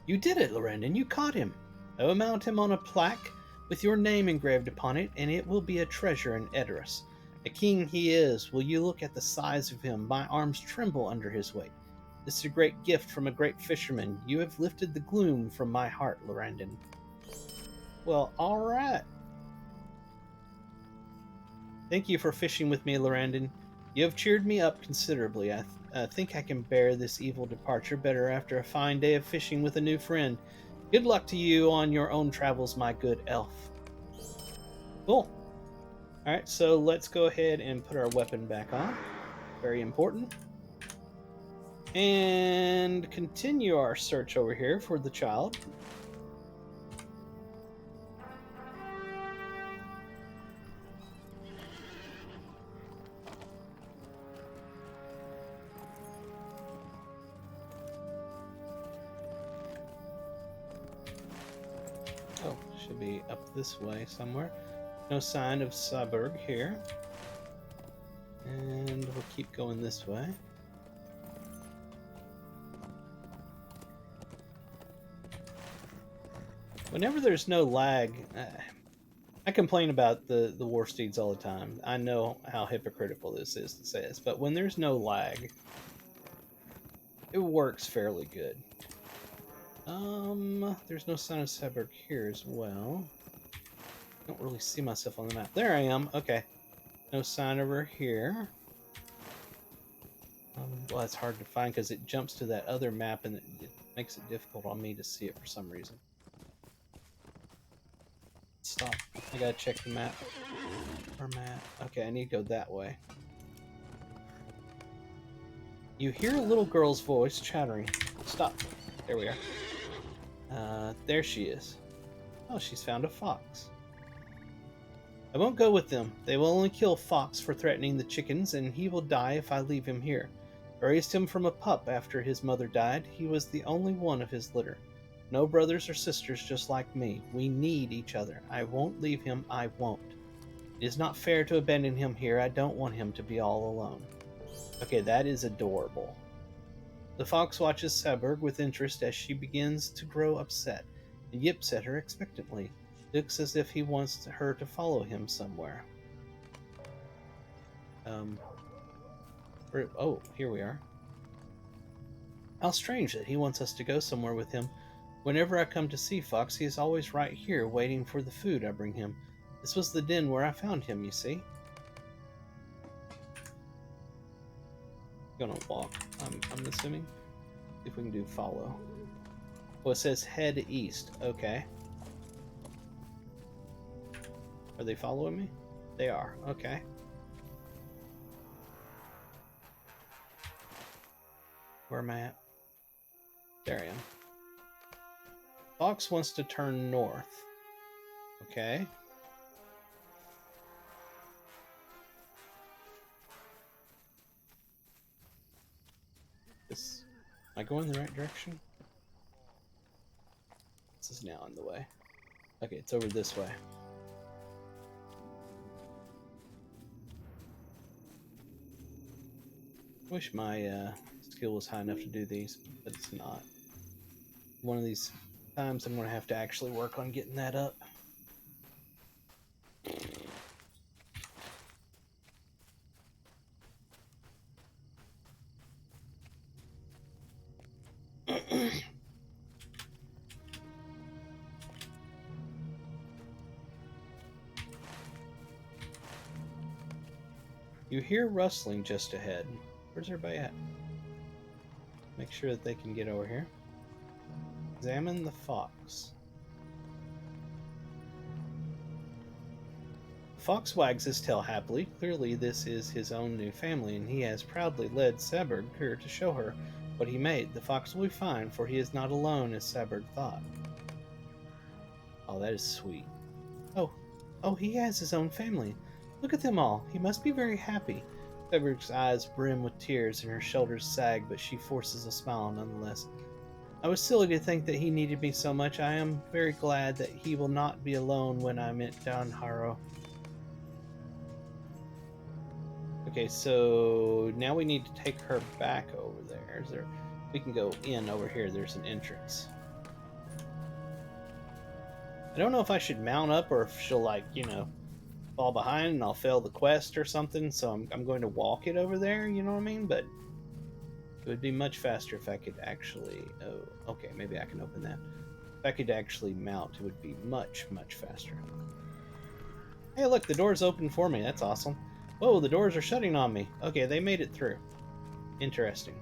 You did it, Lorrandan. You caught him. I will mount him on a plaque with your name engraved upon it, and it will be a treasure in Edoras. A king he is. Will you look at the size of him? My arms tremble under his weight. This is a great gift from a great fisherman. You have lifted the gloom from my heart, Lorrandan. Well, all right. Thank you for fishing with me, Lorrandan. You have cheered me up considerably. I think I can bear this evil departure better after a fine day of fishing with a new friend. Good luck to you on your own travels, my good elf. Cool. Alright, so let's go ahead and put our weapon back on. Very important. And continue our search over here for the child. Oh, should be up this way somewhere. No sign of Saburg here. And we'll keep going this way. Whenever there's no lag, I complain about the war steeds all the time. I know how hypocritical this is to say this, but when there's no lag, it works fairly good. There's no sign of Saburg here as well. Don't really see myself on the map. There I am. Okay. No sign of her here. Well, it's hard to find because it jumps to that other map and it makes it difficult on me to see it for some reason. Stop. I gotta check the map. Or map. Okay, I need to go that way. You hear a little girl's voice chattering. Stop. There we are. There she is. Oh, she's found a fox. I won't go with them. They will only kill Fox for threatening the chickens, and he will die if I leave him here. I raised him from a pup after his mother died. He was the only one of his litter. No brothers or sisters just like me. We need each other. I won't leave him. I won't. It is not fair to abandon him here. I don't want him to be all alone. Okay, that is adorable. The fox watches Saburg with interest as she begins to grow upset, and yips at her expectantly. Looks as if he wants her to follow him somewhere. Oh, here we are. How strange that he wants us to go somewhere with him. Whenever I come to see Fox, he is always right here, waiting for the food I bring him. This was the den where I found him, you see. Gonna walk, I'm assuming. See if we can do follow. Oh, it says head east. Okay. Are they following me? They are. Okay. Where am I at? There I am. Fox wants to turn north. Okay. This... Am I going the right direction? This is now in the way. Okay, it's over this way. Wish my skill was high enough to do these, but it's not. One of these times I'm going to have to actually work on getting that up. You hear rustling just ahead. Where's everybody at? Make sure that they can get over here. Examine the fox. The fox wags his tail happily. Clearly this is his own new family, and he has proudly led Saburg here to show her what he made. The fox will be fine, for he is not alone as Saburg thought. Oh, that is sweet. Oh, he has his own family. Look at them all. He must be very happy. Saburg's eyes brim with tears and her shoulders sag, but she forces a smile nonetheless. I was silly to think that he needed me so much. I am very glad that he will not be alone when I'm at Danharo. Okay, so now we need to take her back over there. We can go in over here. There's an entrance. I don't know if I should mount up or if she'll, like, you know, fall behind and I'll fail the quest or something, so I'm going to walk it over there, you know what I mean? But it would be much faster if I could actually... Oh, okay, maybe I can open that. If I could actually mount, it would be much, much faster. Hey, look, the door's open for me. That's awesome. Whoa, the doors are shutting on me. Okay, they made it through. Interesting.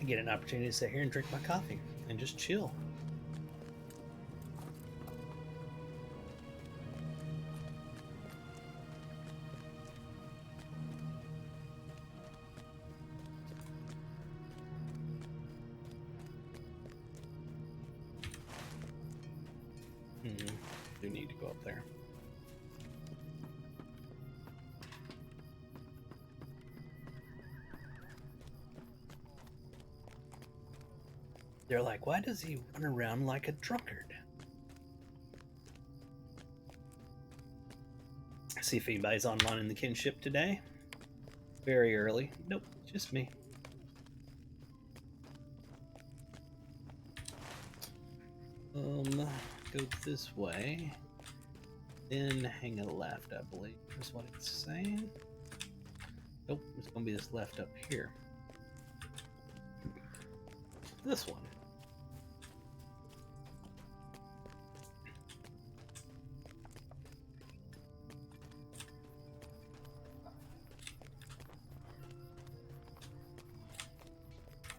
I get an opportunity to sit here and drink my coffee and just chill. Do need to go up there. They're like, why does he run around like a drunkard? See if anybody's online in the kinship today. Very early. Nope, just me. Go this way. Then hang a left, I believe, is what it's saying. Nope, it's gonna be this left up here. This one.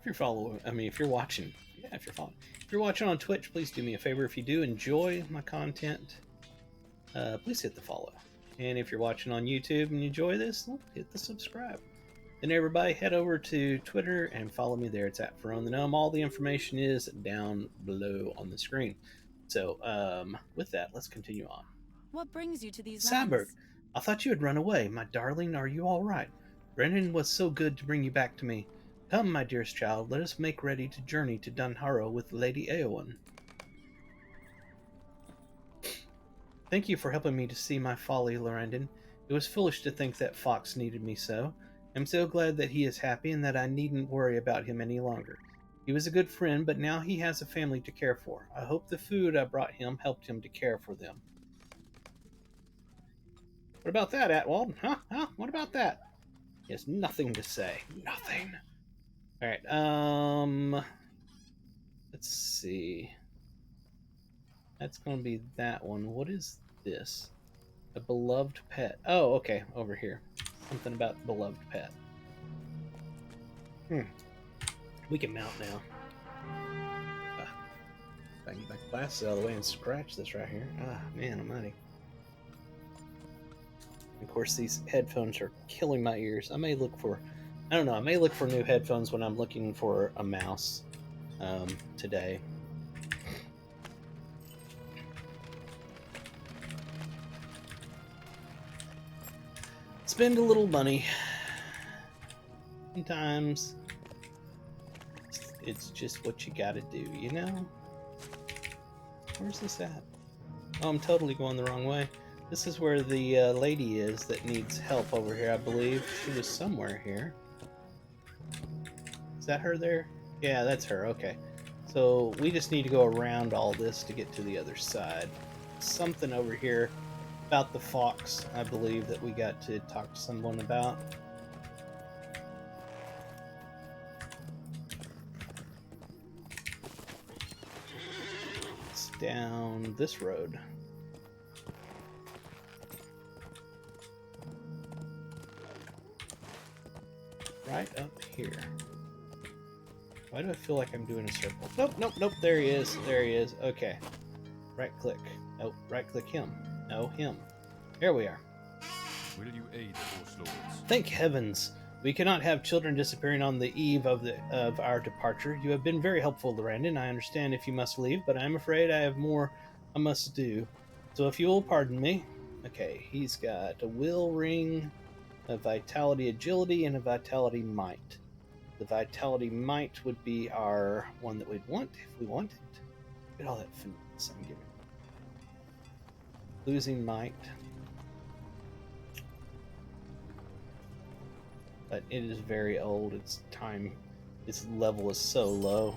If you're watching, if you're watching on Twitch, please do me a favor. If you do enjoy my content, please hit the follow. And if you're watching on YouTube and you enjoy this, hit the subscribe. And everybody, head over to Twitter and follow me there. It's at Ferone the Gnome. All the information is down below on the screen. So, with that, let's continue on. What brings you to these Cyberg, lands? I thought you had run away. My darling, are you all right? Brennan was so good to bring you back to me. Come, my dearest child, let us make ready to journey to Dunharrow with Lady Eowyn. Thank you for helping me to see my folly, Lorrandan. It was foolish to think that Fox needed me so. I'm so glad that he is happy and that I needn't worry about him any longer. He was a good friend, but now he has a family to care for. I hope the food I brought him helped him to care for them. What about that, Atwald? Huh? What about that? He has nothing to say. Nothing. Alright, let's see. That's going to be that one. What is this? A beloved pet. Oh, okay, over here. Something about beloved pet. We can mount now. If I can get my glasses out of the way and scratch this right here. Ah, man, almighty. Of course, these headphones are killing my ears. I may look for new headphones when I'm looking for a mouse today. Spend a little money. Sometimes it's just what you gotta do, you know? Where's this at? Oh, I'm totally going the wrong way. This is where the lady is that needs help over here, I believe. She was somewhere here. Is that her there? Yeah, that's her. Okay. So we just need to go around all this to get to the other side. Something over here about the fox, I believe, that we got to talk to someone about. It's down this road. Right up here. Why do I feel like I'm doing a circle? Nope. There he is. Okay. Right click. Oh, right click him. No, him. There we are. Will you aid the Force Lords? Thank heavens. We cannot have children disappearing on the eve of our departure. You have been very helpful, Lorrandan. I understand if you must leave, but I am afraid I have more I must do. So if you will pardon me. Okay, he's got a will ring, a vitality agility, and a vitality might. The vitality might would be our one that we'd want if we wanted. Look at all that finesse I'm giving. Losing might. But it is very old. Its level is so low.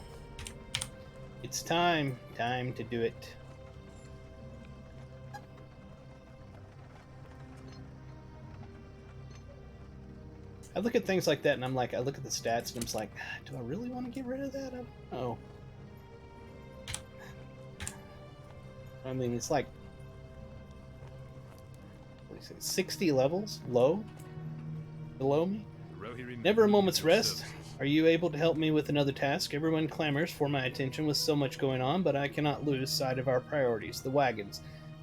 It's time to do it. I look at things like that and I'm like, I look at the stats and I'm just like, do I really want to get rid of that? I don't know. I mean, it's like, what do you say, 60 levels low below me? The Rohirrim Never a need moment's your rest. services. Are you able to help me with another task? Everyone clamors for my attention with so much going on, but I cannot lose sight of our priorities, the wagons.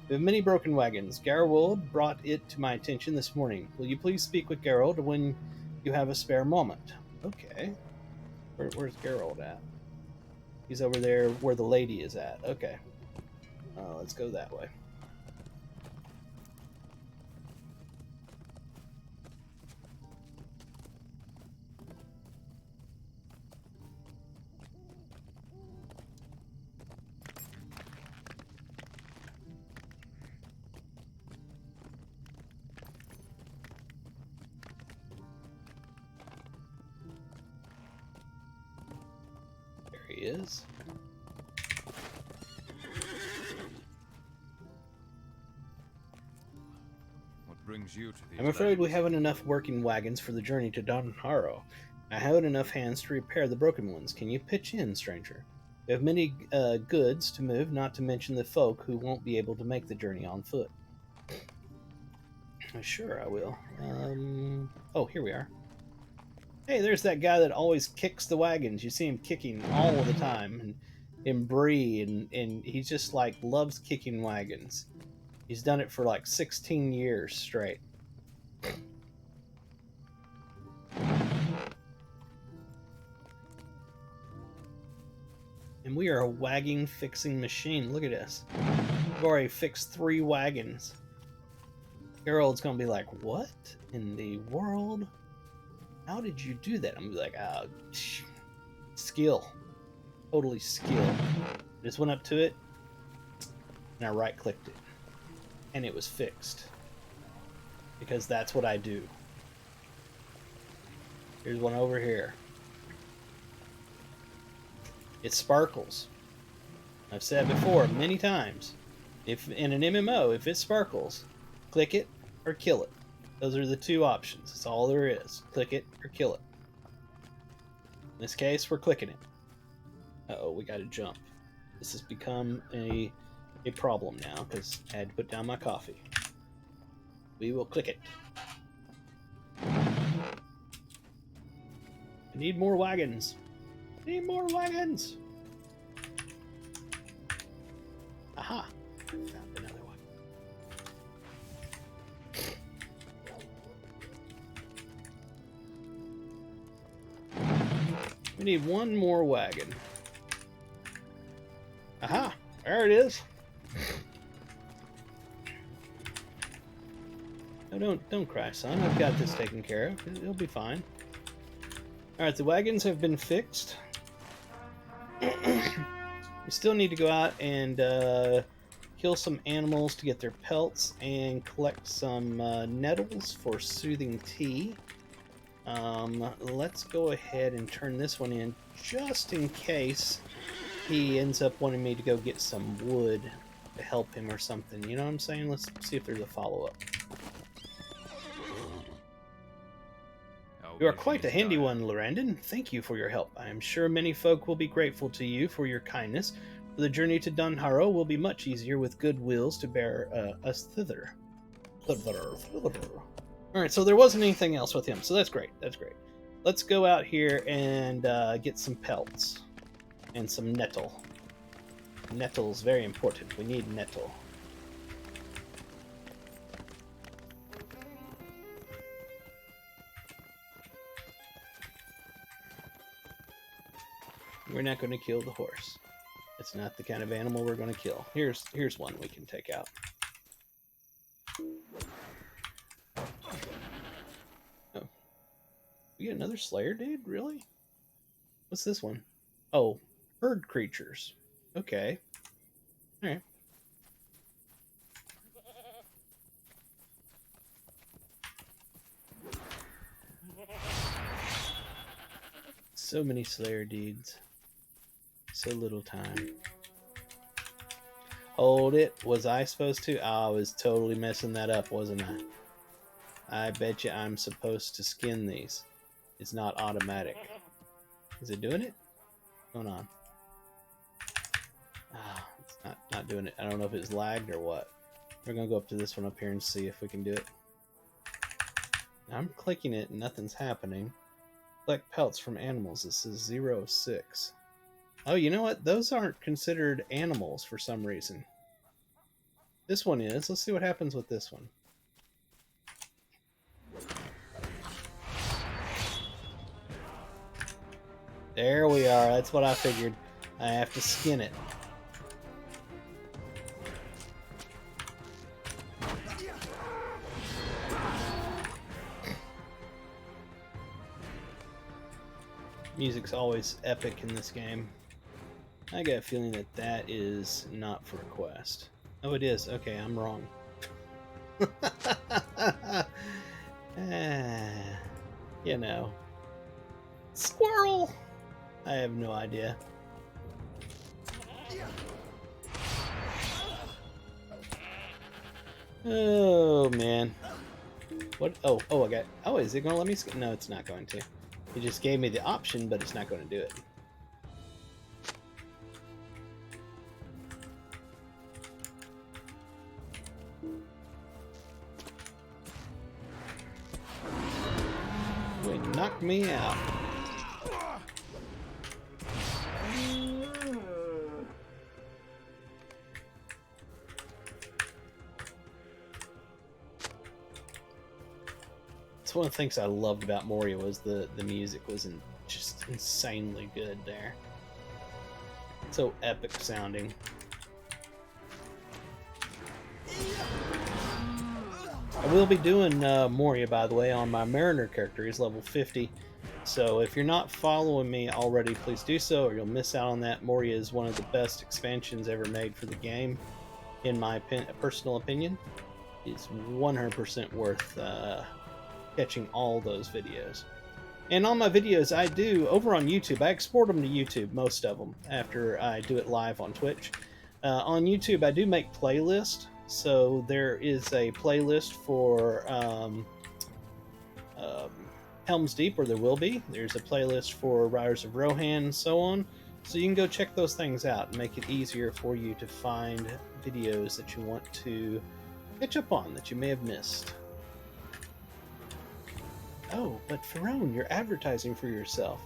We have many broken wagons. Garwold brought it to my attention this morning. Will you please speak with Geralt when you have a spare moment? Okay. Where's Geralt at? He's over there where the lady is at. Okay. Let's go that way. There he is. What brings you to these I'm afraid we lands? haven't enough working wagons for the journey to Donharo. I haven't enough hands to repair the broken ones. Can you pitch in, stranger? We have many goods to move, not to mention the folk who won't be able to make the journey on foot. Sure, I will. Oh, here we are. Hey, there's that guy that always kicks the wagons. You see him kicking all the time, and Bree, and he's just like loves kicking wagons. He's done it for like 16 years straight. And we are a wagon fixing machine. Look at us. We've already fixed 3 wagons. Harold's gonna be like, what in the world? How did you do that? I'm gonna be like, skill. Totally skill. Just went up to it, and I right-clicked it. And it was fixed. Because that's what I do. Here's one over here. It sparkles. I've said before many times, if in an MMO, if it sparkles, click it or kill it. Those are the 2 options. That's all there is. Click it or kill it. In this case, we're clicking it. Uh-oh, we gotta jump. This has become a problem now, because I had to put down my coffee. We will click it. I need more wagons. I need more wagons. Aha! Found another one. We need one more wagon. Aha! There it is. No, don't cry, son. I've got this taken care of. It'll be fine. Alright, the wagons have been fixed. We still need to go out and kill some animals to get their pelts and collect some nettles for soothing tea. Let's go ahead and turn this one in just in case he ends up wanting me to go get some wood to help him or something. You know what I'm saying? Let's see if there's a follow-up. You are quite a handy one, Lorrandan. Thank you for your help. I am sure many folk will be grateful to you for your kindness. For the journey to Dunharrow will be much easier with good wills to bear us thither. Alright, so there wasn't anything else with him, so that's great. That's great. Let's go out here and get some pelts and some nettle. Nettle's very important. We need nettle. We're not going to kill the horse. It's not the kind of animal we're going to kill. Here's one we can take out. Oh. We get another Slayer dude? Really? What's this one? Oh, herd creatures. Okay. Alright. So many Slayer deeds. So little time. Hold it. Was I supposed to? Oh, I was totally messing that up, wasn't I? I bet you I'm supposed to skin these. It's not automatic. Is it doing it? What's going on? Ah, it's not doing it. I don't know if it's lagged or what. We're gonna go up to this one up here and see if we can do it. I'm clicking it and nothing's happening. Collect pelts from animals. This is 06. Oh, you know what? Those aren't considered animals for some reason. This one is. Let's see what happens with this one. There we are. That's what I figured. I have to skin it. Music's always epic in this game. I got a feeling that that is not for a quest. Oh, it is. Okay, I'm wrong. You know. Squirrel! I have no idea. Oh, man. What? Oh, I got... Oh, is it going to let me... No, it's not going to. It just gave me the option, but it's not going to do it. Wait, knock me out. It's one of the things I loved about Moria was the music was just insanely good there. So epic sounding. I will be doing Moria, by the way, on my Mariner character. He's level 50. So if you're not following me already, please do so, or you'll miss out on that. Moria is one of the best expansions ever made for the game, in my personal opinion. It's 100% worth catching all those videos. And all my videos I do over on YouTube, I export them to YouTube, most of them, after I do it live on Twitch. On YouTube, I do make playlists. So there is a playlist for Helm's Deep, or there will be. There's a playlist for Riders of Rohan, and so on. So you can go check those things out and make it easier for you to find videos that you want to catch up on that you may have missed. Oh, but Ferone, you're advertising for yourself.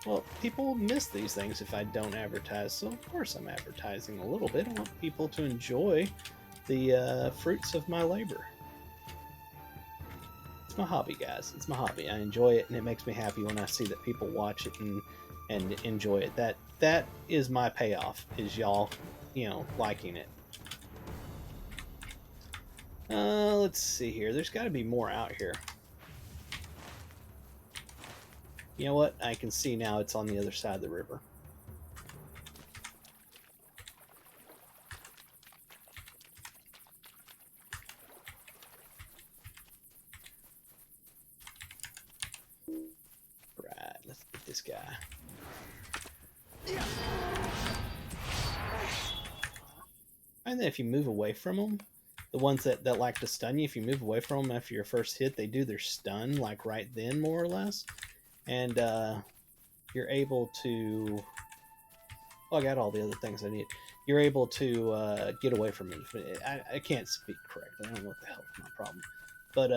Well, people miss these things if I don't advertise, so of course I'm advertising a little bit. I want people to enjoy the fruits of my labor. It's my hobby, guys. It's my hobby. I enjoy it, and it makes me happy when I see that people watch it and enjoy it. That is my payoff, is y'all, liking it. Let's see here. There's got to be more out here. You know what? I can see now it's on the other side of the river. Right, let's get this guy. And then if you move away from them, the ones that like to stun you, if you move away from them after your first hit, they do their stun, like right then, more or less. And you're able to... Well, I got all the other things I need. You're able to get away from it. I can't speak correctly. I don't know what the hell is my problem. But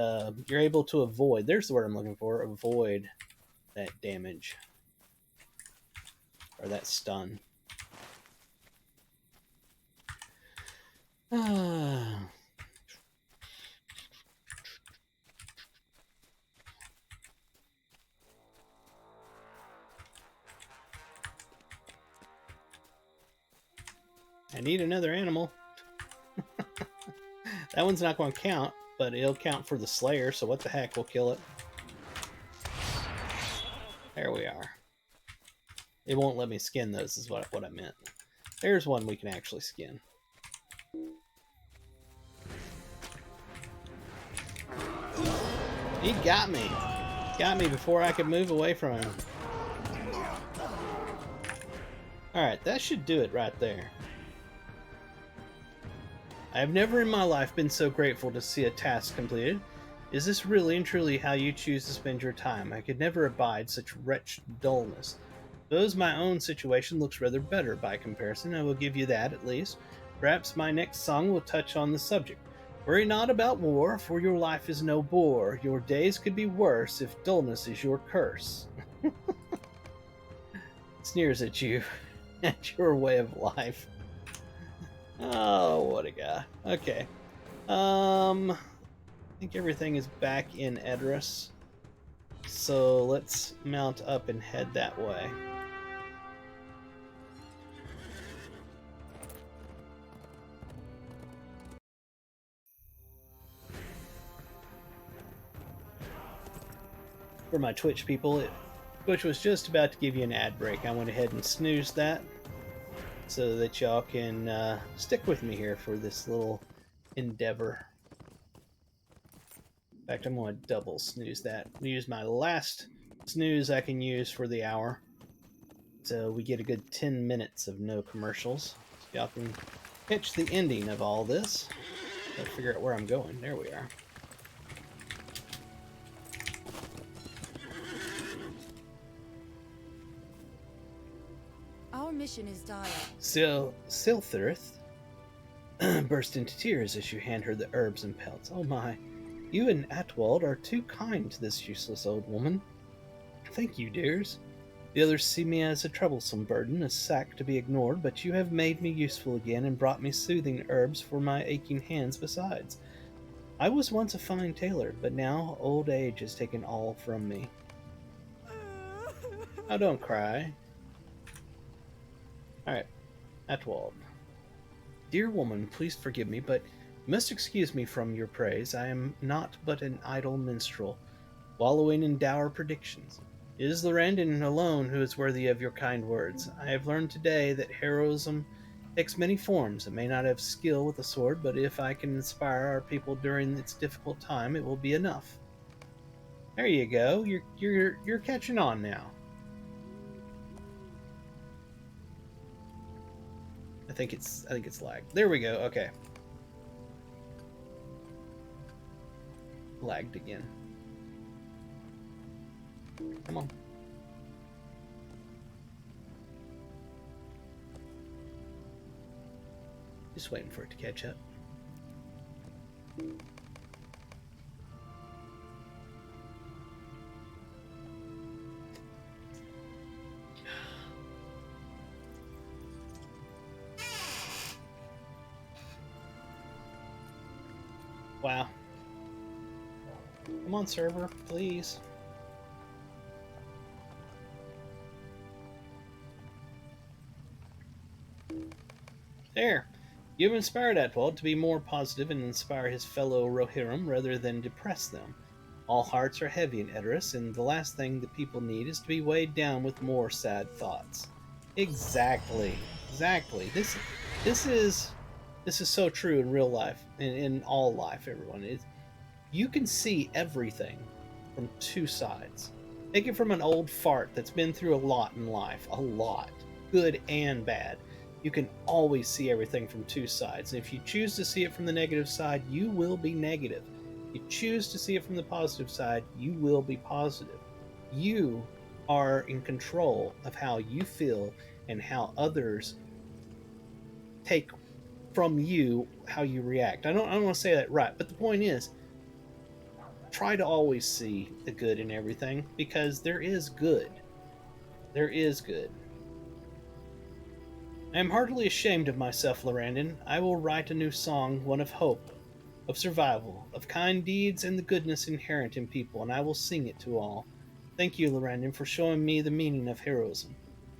you're able to avoid... There's the word I'm looking for. Avoid that damage. Or that stun. I need another animal. That one's not going to count, but it'll count for the Slayer, so what the heck, we'll kill it. There we are. It won't let me skin those, is what I meant. There's one we can actually skin. He got me. Got me before I could move away from him. Alright, that should do it right there. I have never in my life been so grateful to see a task completed. Is this really and truly how you choose to spend your time? I could never abide such wretched dullness. Suppose my own situation looks rather better by comparison. I will give you that, at least. Perhaps my next song will touch on the subject. Worry not about war, for your life is no bore. Your days could be worse if dullness is your curse. Sneers at you, at your way of life. Oh, what a guy. Okay. I think everything is back in Edris. So let's mount up and head that way. For my Twitch people, Twitch was just about to give you an ad break. I went ahead and snoozed that so that y'all can stick with me here for this little endeavor. In fact, I'm going to double snooze that. Use my last snooze I can use for the hour. So we get a good 10 minutes of no commercials. So y'all can catch the ending of all this. Gotta figure out where I'm going. There we are. Our mission is dire. Silthirth burst into tears as you hand her the herbs and pelts. Oh my, you and Atwald are too kind to this useless old woman. Thank you, dears. The others see me as a troublesome burden, a sack to be ignored, but you have made me useful again and brought me soothing herbs for my aching hands besides. I was once a fine tailor, but now old age has taken all from me. Oh, don't cry. Alright, Atwald. Dear woman, please forgive me, but you must excuse me from your praise. I am not but an idle minstrel, wallowing in dour predictions. It is Lorrandan alone who is worthy of your kind words. I have learned today that heroism takes many forms. It may not have skill with a sword, but if I can inspire our people during its difficult time, it will be enough. There you go. You're catching on now. I think it's lagged. There we go. Okay. Lagged again. Come on. Just waiting for it to catch up. Wow. Come on, server, please. There. You've inspired Atwald to be more positive and inspire his fellow Rohirrim rather than depress them. All hearts are heavy in Edoras, and the last thing the people need is to be weighed down with more sad thoughts. Exactly. Exactly. This is so true in real life, in all life, everyone. You can see everything from two sides. Take it from an old fart that's been through a lot in life, a lot, good and bad. You can always see everything from two sides. And if you choose to see it from the negative side, you will be negative. If you choose to see it from the positive side, you will be positive. You are in control of how you feel and how others take from you how you react. I don't want to say that right, but the point is, try to always see the good in everything, because there is good. There is good. I am heartily ashamed of myself, Lorrandan. I will write a new song, one of hope, of survival, of kind deeds and the goodness inherent in people, and I will sing it to all. Thank you, Lorrandan, for showing me the meaning of heroism.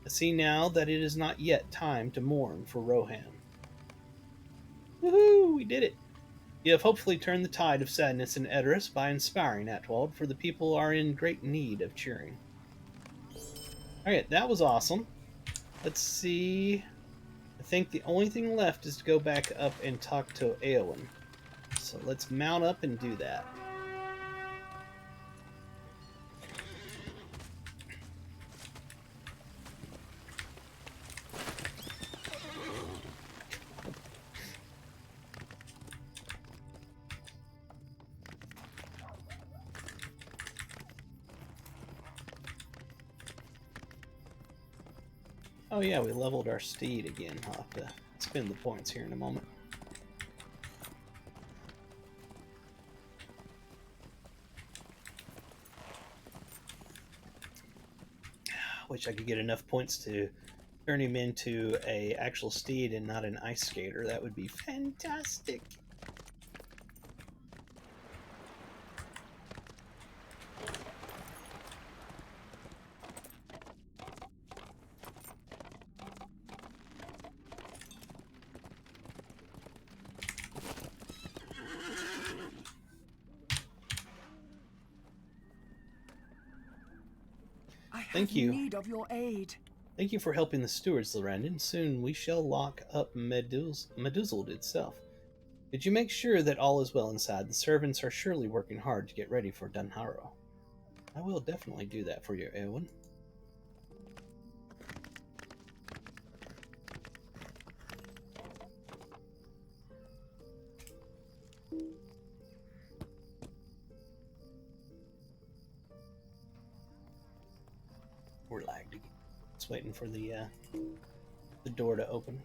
I see now that it is not yet time to mourn for Rohan. Woohoo! We did it! You have hopefully turned the tide of sadness in Edoras by inspiring Atwald, for the people are in great need of cheering. Alright, that was awesome. Let's see. I think the only thing left is to go back up and talk to Eowyn. So let's mount up and do that. Oh yeah, we leveled our steed again. I'll have to spend the points here in a moment. Wish I could get enough points to turn him into a actual steed and not an ice skater. That would be fantastic. I have Thank you. need of your aid. Thank you for helping the stewards, Lorrandan. Soon we shall lock up Meduzeld itself. Did you make sure that all is well inside? The servants are surely working hard to get ready for Dunharrow. I will definitely do that for you, Eowyn. We're lagged again. Just waiting for the door to open.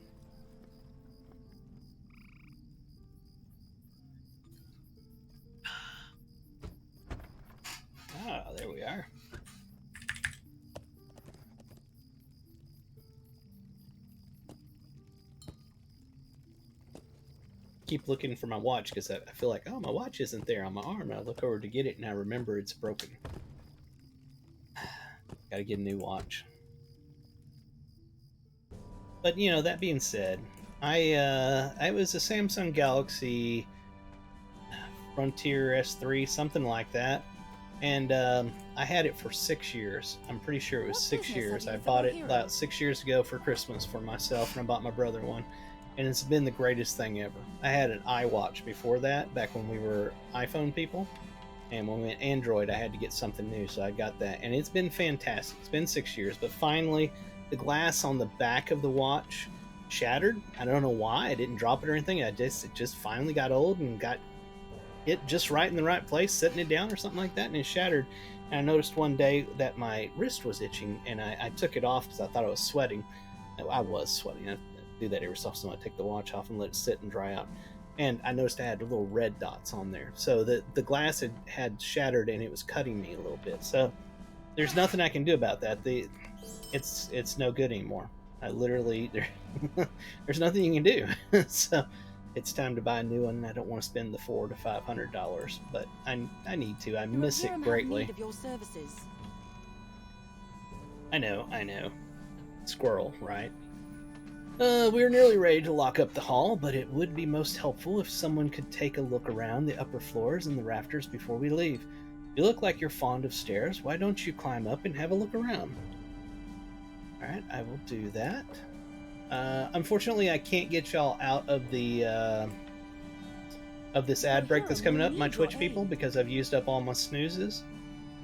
Ah, there we are. Keep looking for my watch because I feel like, oh, my watch isn't there on my arm. And I look over to get it and I remember it's broken. Gotta get a new watch. But you know, that being said, I was a Samsung Galaxy Frontier S3, something like that, and I had it for 6 years. I'm pretty sure it was What 6 business years. have I you bought for it hero? about 6 years ago for Christmas for myself, and I bought my brother one, and it's been the greatest thing ever. I had an iWatch before that, back when we were iPhone people, and when we went Android, I had to get something new, so I got that, and it's been fantastic. It's been 6 years, but finally, the glass on the back of the watch shattered. I don't know why. I didn't drop it or anything. It just finally got old and got it just right in the right place, setting it down or something like that, and it shattered. And I noticed one day that my wrist was itching, and I took it off because I thought I was sweating. I was sweating. I do that every so often. I take the watch off and let it sit and dry out. And I noticed I had little red dots on there. So the glass had shattered and it was cutting me a little bit. So there's nothing I can do about that. It's no good anymore. I literally there's nothing you can do. So it's time to buy a new one. I don't want to spend the $400 to $500, but I need to. I The miss it Rohirrim have greatly. need of your services. I know. Squirrel, right? We're nearly ready to lock up the hall, but it would be most helpful if someone could take a look around the upper floors and the rafters before we leave. You look like you're fond of stairs. Why don't you climb up and have a look around? Alright, I will do that. Unfortunately, I can't get y'all out of the of this ad break that's coming up, my Twitch people, because I've used up all my snoozes.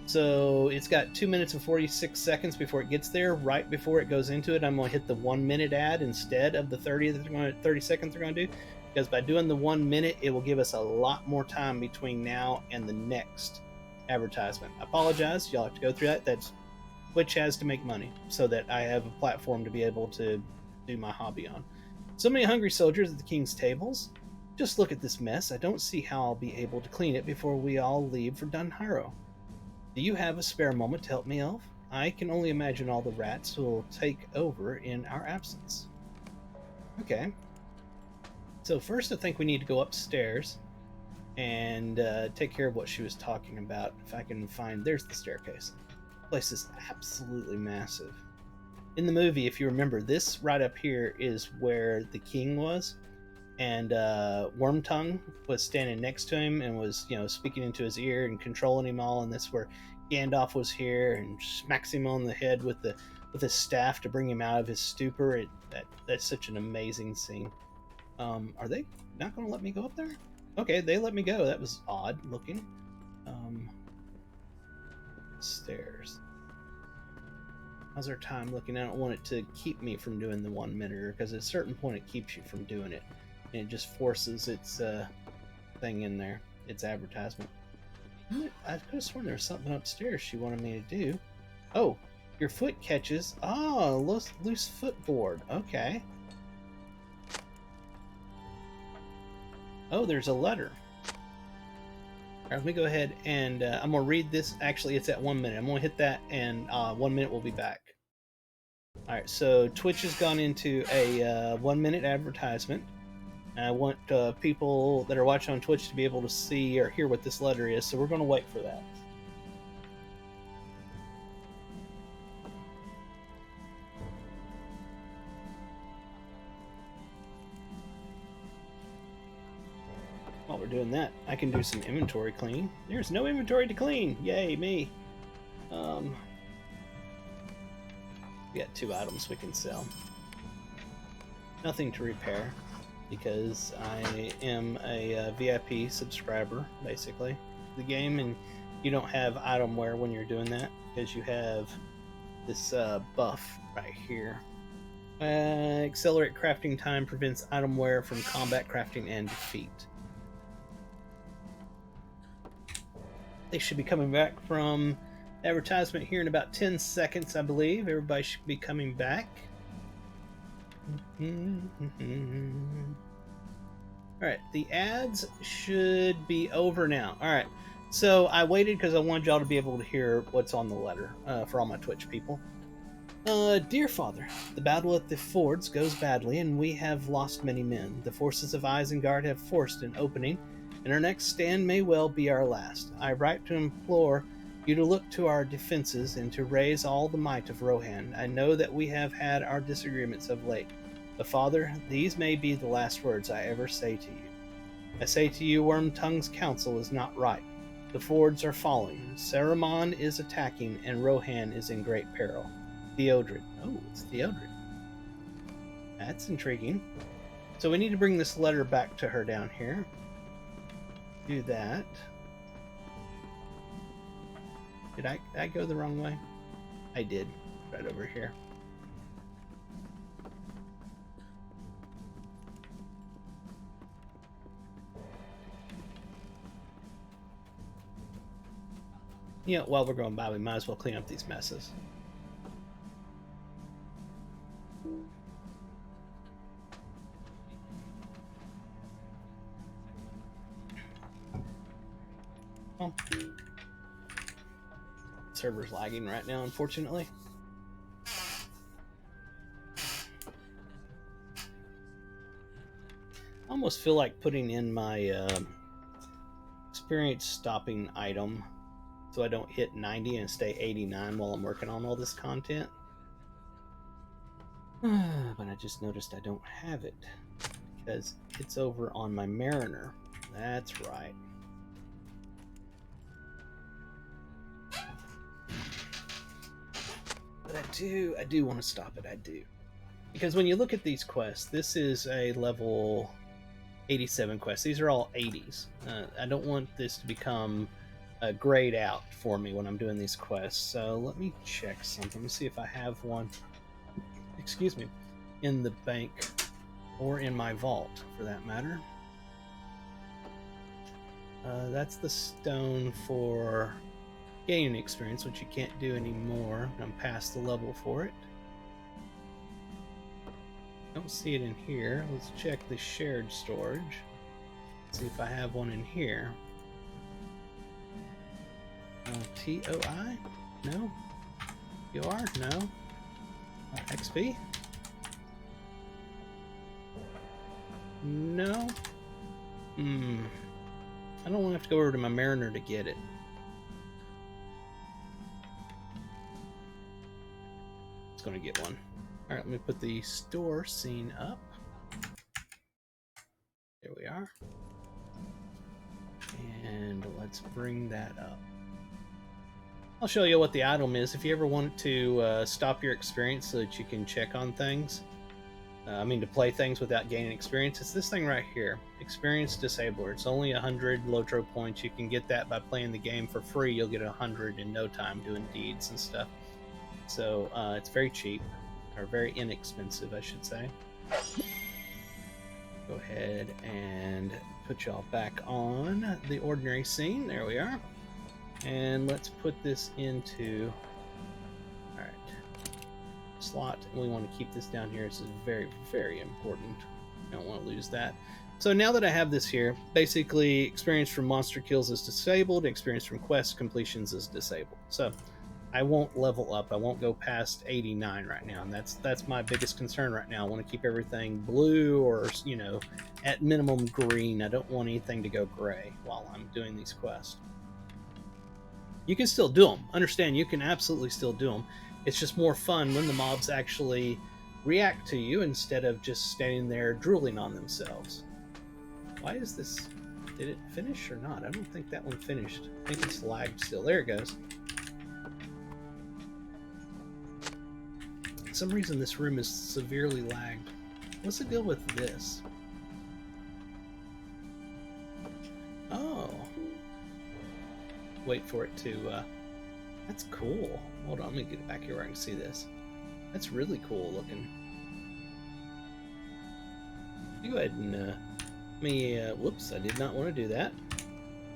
So it's got 2 minutes and 46 seconds before it gets there. Right before it goes into it, I'm going to hit the 1 minute ad instead of the 30 seconds they're going to do. Because by doing the 1 minute, it will give us a lot more time between now and the next advertisement. I apologize. Y'all have to go through that. That's Twitch has to make money so that I have a platform to be able to do my hobby on. So many hungry soldiers at the king's tables. Just look at this mess. I don't see how I'll be able to clean it before we all leave for Dunharrow. Do you have a spare moment to help me, Elf? I can only imagine all the rats who will take over in our absence. Okay. So first I think we need to go upstairs and take care of what she was talking about. If I can find... There's the staircase. The place is absolutely massive. In the movie, if you remember, this right up here is where the king was. And Wormtongue was standing next to him and was, speaking into his ear and controlling him all. And that's where Gandalf was here and smacks him on the head with his staff to bring him out of his stupor. That's such an amazing scene. Are they not going to let me go up there? Okay, they let me go. That was odd looking. Stairs. How's our time looking? I don't want it to keep me from doing the 1 minute, because at a certain point it keeps you from doing it. And it just forces its thing in there, its advertisement. I could have sworn there was something upstairs she wanted me to do. Oh, your foot catches. Oh, loose footboard. Okay. Oh, there's a letter. All right, let me go ahead and I'm going to read this. Actually, it's at 1 minute. I'm going to hit that, and 1 minute we'll be back. All right, so Twitch has gone into a 1 minute advertisement. I want people that are watching on Twitch to be able to see or hear what this letter is, so we're going to wait for that. While we're doing that, I can do some inventory cleaning. There's no inventory to clean. Yay, me. We got 2 items we can sell. Nothing to repair because I am a VIP subscriber, basically, to the game, and you don't have item wear when you're doing that because you have this buff right here. Accelerate crafting time prevents item wear from combat crafting and defeat. They should be coming back from advertisement here in about 10 seconds, I believe. Everybody should be coming back. Alright, the ads should be over now. Alright, so I waited because I wanted y'all to be able to hear what's on the letter for all my Twitch people. Dear Father, the battle at the fords goes badly, and we have lost many men. The forces of Isengard have forced an opening, and our next stand may well be our last. I write to implore you to look to our defenses and to raise all the might of Rohan. I know that we have had our disagreements of late, but Father, these may be the last words I ever say to you. I say to you, Wormtongue's counsel is not right. The fords are falling, Saruman is attacking, and Rohan is in great peril. Theodred. Oh, it's Theodred. That's intriguing. So we need to bring this letter back to her down here. Do that. Did I go the wrong way? I did. Right over here. You know, while we're going by, we might as well clean up these messes. Oh. Server's lagging right now, unfortunately. I almost feel like putting in my experience stopping item so I don't hit 90 and stay 89 while I'm working on all this content. But I just noticed I don't have it because it's over on my Mariner. That's right. But I do want to stop it. I do. Because when you look at these quests, this is a level 87 quest. These are all 80s. I don't want this to become a grayed out for me when I'm doing these quests. So let me check something. Let me see if I have one, excuse me, in the bank or in my vault for that matter. That's the stone for gaining experience, which you can't do anymore. I'm past the level for it. Don't see it in here. Let's check the shared storage. See if I have one in here. TOI? No. PR? No. XP? No. I don't want to have to go over to my Mariner to get it. It's going to get one. Alright, let me put the store scene up. There we are. And let's bring that up. I'll show you what the item is. If you ever want to stop your experience so that you can check on things, to play things without gaining experience, it's this thing right here. Experience Disabler. It's only 100 Lotro points. You can get that by playing the game for free. You'll get 100 in no time doing deeds and stuff. So it's very cheap. Or very inexpensive, I should say. Go ahead and put y'all back on the ordinary scene. There we are. And let's put this into, all right, slot. We want to keep this down here. This is very, very important. I don't want to lose that. So now that I have this here, basically experience from monster kills is disabled, experience from quest completions is disabled. So I won't level up. I won't go past 89 right now, and that's my biggest concern right now. I want to keep everything blue or at minimum green. I don't want anything to go gray while I'm doing these quests. You can still do them. Understand, you can absolutely still do them. It's just more fun when the mobs actually react to you instead of just standing there drooling on themselves. Why is this? Did it finish or not? I don't think that one finished. I think it's lagged still. There it goes. For some reason, this room is severely lagged. What's the deal with this? Oh. Wait for it to... That's cool. Hold on, let me get it back here where I can see this. That's really cool looking. Go ahead and... whoops, I did not want to do that.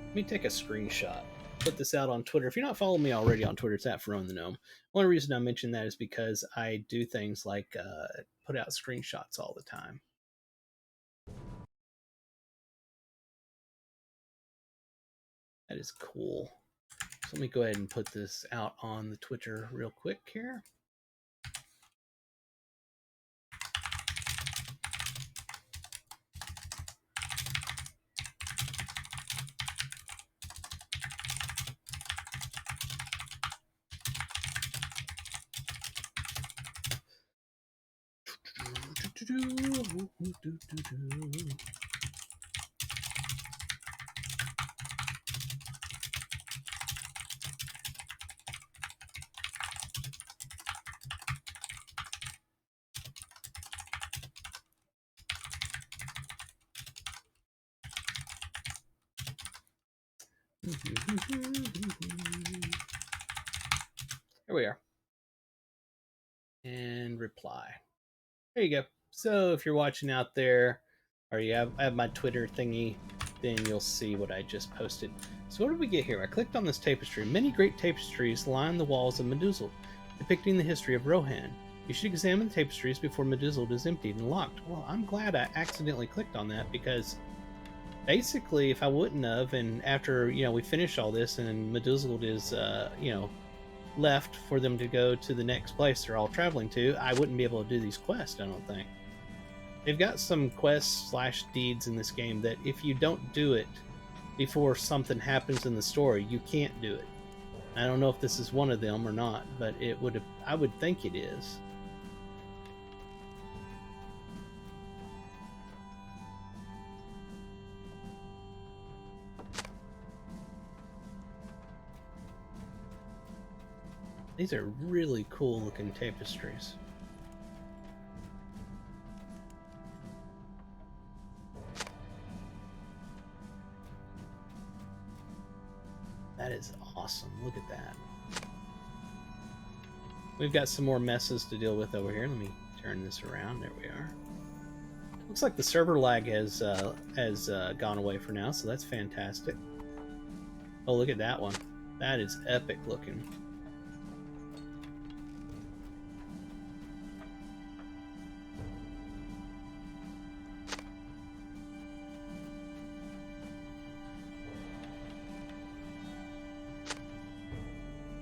Let me take a screenshot. Put this out on Twitter. If you're not following me already on Twitter, it's at Ferone the Gnome. One reason I mention that is because I do things like put out screenshots all the time. That is cool. So let me go ahead and put this out on the Twitter real quick here. Here we are. And reply. There you go. So if you're watching out there, or I have my Twitter thingy, then you'll see what I just posted. So what did we get here? I clicked on this tapestry. Many great tapestries line the walls of Meduzeld, depicting the history of Rohan. You should examine the tapestries before Meduzeld is emptied and locked. Well, I'm glad I accidentally clicked on that, because basically, if I wouldn't have, and after we finish all this and Meduzeld is left for them to go to the next place they're all traveling to, I wouldn't be able to do these quests, I don't think. They've got some quests / deeds in this game that if you don't do it before something happens in the story, you can't do it. I don't know if this is one of them or not, but I would think it is. These are really cool looking tapestries. That is awesome. Look at that. We've got some more messes to deal with over here. Let me turn this around. There we are. Looks like the server lag has gone away for now, so that's fantastic. Oh, look at that one. That is epic looking.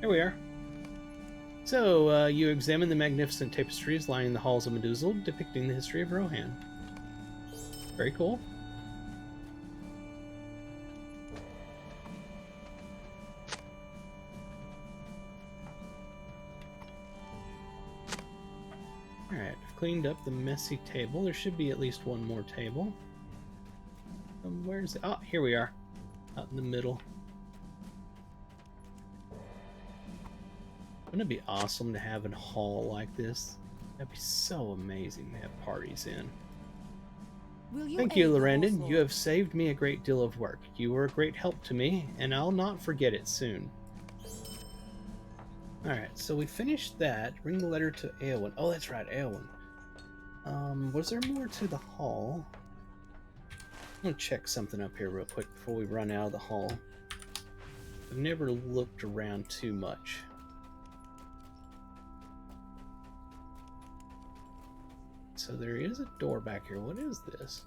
Here we are. So, you examine the magnificent tapestries lining the halls of Meduzeld, depicting the history of Rohan. Very cool. Alright, I've cleaned up the messy table. There should be at least one more table. Where's it? Oh, here we are. Out in the middle. Wouldn't it be awesome to have a hall like this? That'd be so amazing to have parties in. Thank you, Lorrandan. You have saved me a great deal of work. You were a great help to me, and I'll not forget it soon. Alright, so we finished that. Bring the letter to Eowyn. Oh, that's right, Eowyn. Was there more to the hall? I'm gonna check something up here real quick before we run out of the hall. I've never looked around too much. So there is a door back here. What is this?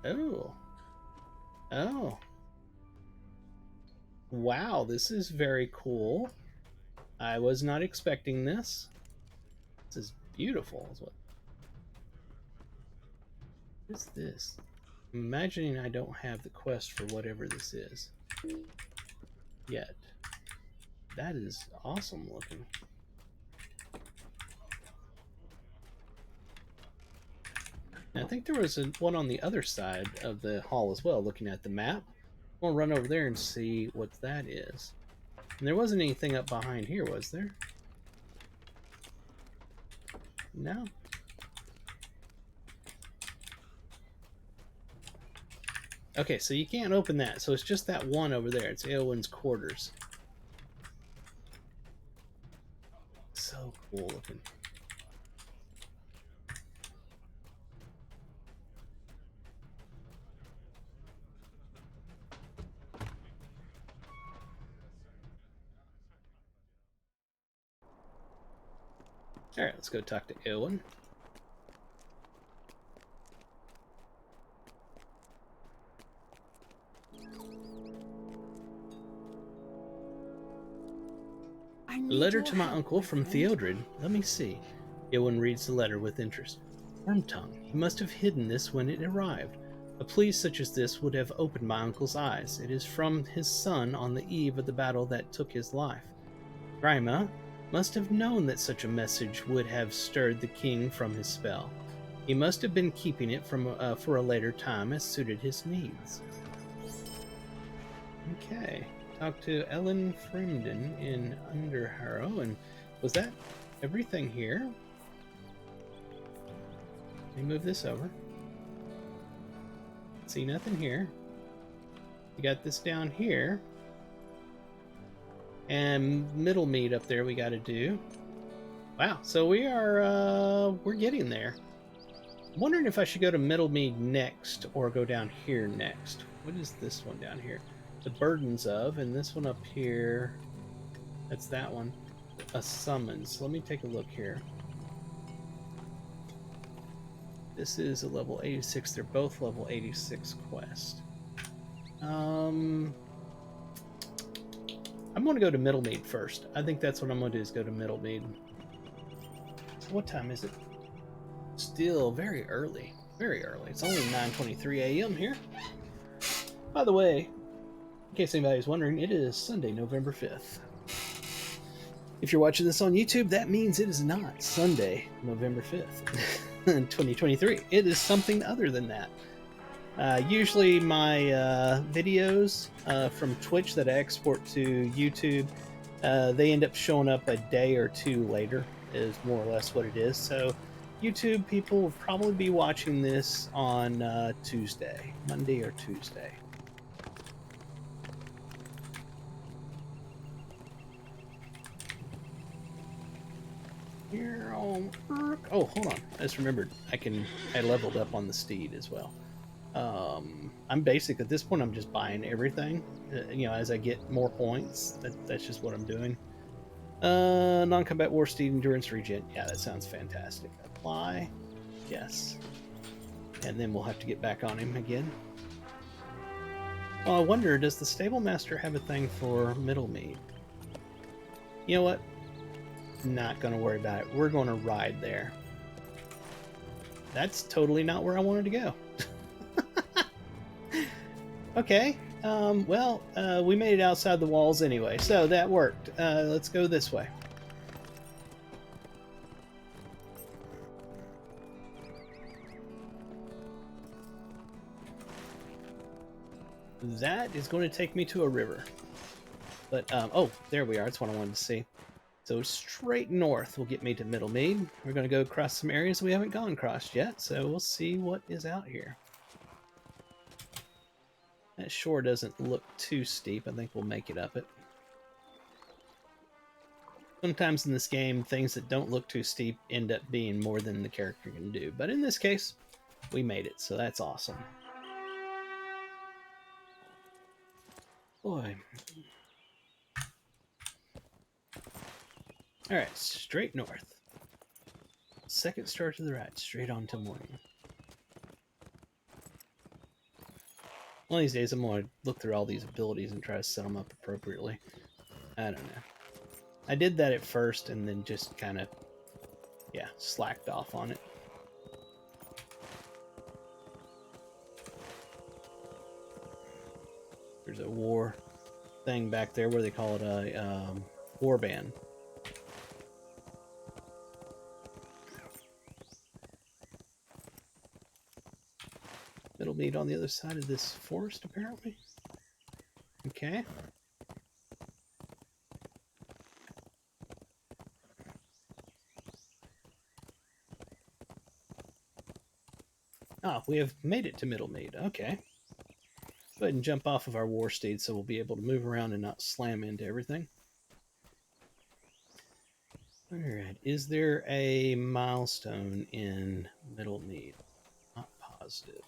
Oh. Oh. Wow, this is very cool. I was not expecting this. This is beautiful. What is this? I'm imagining I don't have the quest for whatever this is yet. That is awesome looking. And I think there was one on the other side of the hall as well, looking at the map. We'll run over there and see what that is. And there wasn't anything up behind here, was there? No. Okay, so you can't open that. So it's just that one over there. It's Eowyn's quarters. So cool looking. Alright, let's go talk to Eowyn. I A need letter your to my help, uncle my from friend. Theodred. Let me see. Eowyn reads the letter with interest. Wormtongue. He must have hidden this when it arrived. A plea such as this would have opened my uncle's eyes. It is from his son on the eve of the battle that took his life. Grima must have known that such a message would have stirred the king from his spell. He must have been keeping it for a later time as suited his needs. Okay. Talk to Ellen Fremden in Underharrow, and was that everything here? Let me move this over. See nothing here. We got this down here. And Middlemead up there we got to do. Wow, so we're getting there. I'm wondering if I should go to Middlemead next or go down here next. What is this one down here? The Burdens of, and this one up here, that's that one. A summons. Let me take a look here. This is a level 86. They're both level 86 quest. I'm going to go to Middlemead first. I think that's what I'm going to do, is go to Middlemead. So what time is it? Still very early. Very early. It's only 9:23 a.m. here. By the way, in case anybody's wondering, it is Sunday, November 5th. If you're watching this on YouTube, that means it is not Sunday, November 5th, 2023. It is something other than that. Usually my videos from Twitch that I export to YouTube, they end up showing up a day or two later, is more or less what it is. So YouTube people will probably be watching this on Tuesday, Monday or Tuesday. Here on oh, hold on. I just remembered I leveled up on the steed as well. I'm basic at this point. I'm just buying everything, as I get more points. That's just what I'm doing. Non-combat war steed endurance regen. Yeah, that sounds fantastic. Apply. Yes. And then we'll have to get back on him again. Oh, I wonder, does the stable master have a thing for Middlemead? You know what? Not going to worry about it. We're going to ride there. That's totally not where I wanted to go. Okay. We made it outside the walls anyway, so that worked. Let's go this way. That is going to take me to a river. But, oh, there we are. That's what I wanted to see. So straight north will get me to Middlemead. We're going to go across some areas we haven't gone across yet, so we'll see what is out here. That shore doesn't look too steep. I think we'll make it up it. Sometimes in this game, things that don't look too steep end up being more than the character can do. But in this case, we made it, so that's awesome. Boy. Alright, straight north. Second star to the right, straight on to morning. One of these days, I'm going to look through all these abilities and try to set them up appropriately. I don't know. I did that at first and then just kind of, yeah, slacked off on it. There's a war thing back there where they call it a war band. Middle meat on the other side of this forest, apparently. Okay. Ah, we have made it to Middlemead. Okay. Go ahead and jump off of our war steed so we'll be able to move around and not slam into everything. Alright, is there a milestone in Middlemead? Not positive.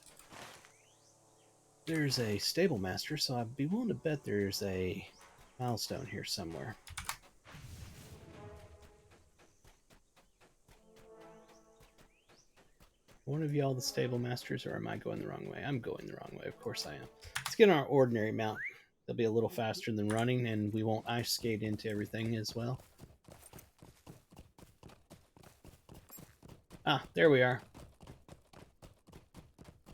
There's a stable master, so I'd be willing to bet there's a milestone here somewhere. One of y'all the stable masters, or am I going the wrong way? I'm going the wrong way, of course I am. Let's get on our ordinary mount. They'll be a little faster than running, and we won't ice skate into everything as well. Ah, there we are.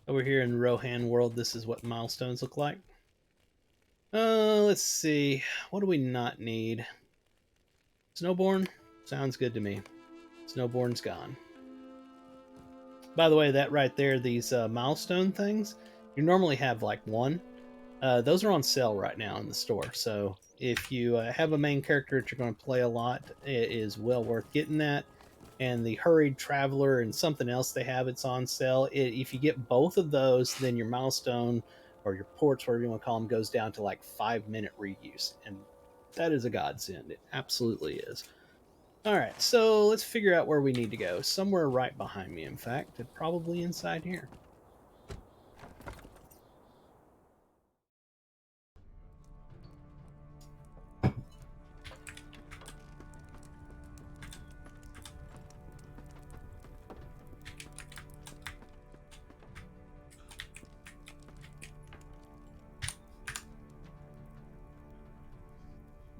Over here in Rohan world, this is what milestones look like. Let's see. What do we not need? Snowborn? Sounds good to me. Snowborn's gone. By the way, that right there, these milestone things, you normally have like one. Those are on sale right now in the store. So if you have a main character that you're going to play a lot, it is well worth getting that. And the Hurried Traveler and something else they have, it's on sale. If you get both of those, then your milestone or your ports, whatever you want to call them, goes down to like 5-minute reuse. And that is a godsend. It absolutely is. All right, so let's figure out where we need to go. Somewhere right behind me, in fact, and probably inside here.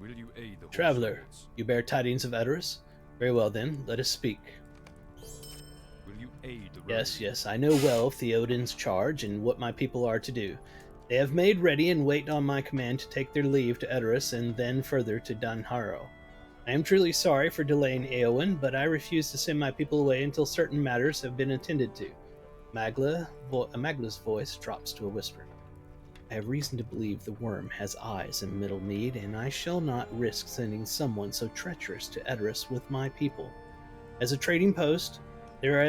Will you aid the Traveler, horse you bear tidings of Edoras? Very well then, let us speak. Will you aid the Yes, yes, I know well Theoden's charge and what my people are to do. They have made ready and wait on my command to take their leave to Edoras and then further to Dunharrow. I am truly sorry for delaying Eowyn, but I refuse to send my people away until certain matters have been attended to. Magla's voice drops to a whisper. I have reason to believe the worm has eyes in Middlemead, and I shall not risk sending someone so treacherous to Edoras with my people. As a trading post, there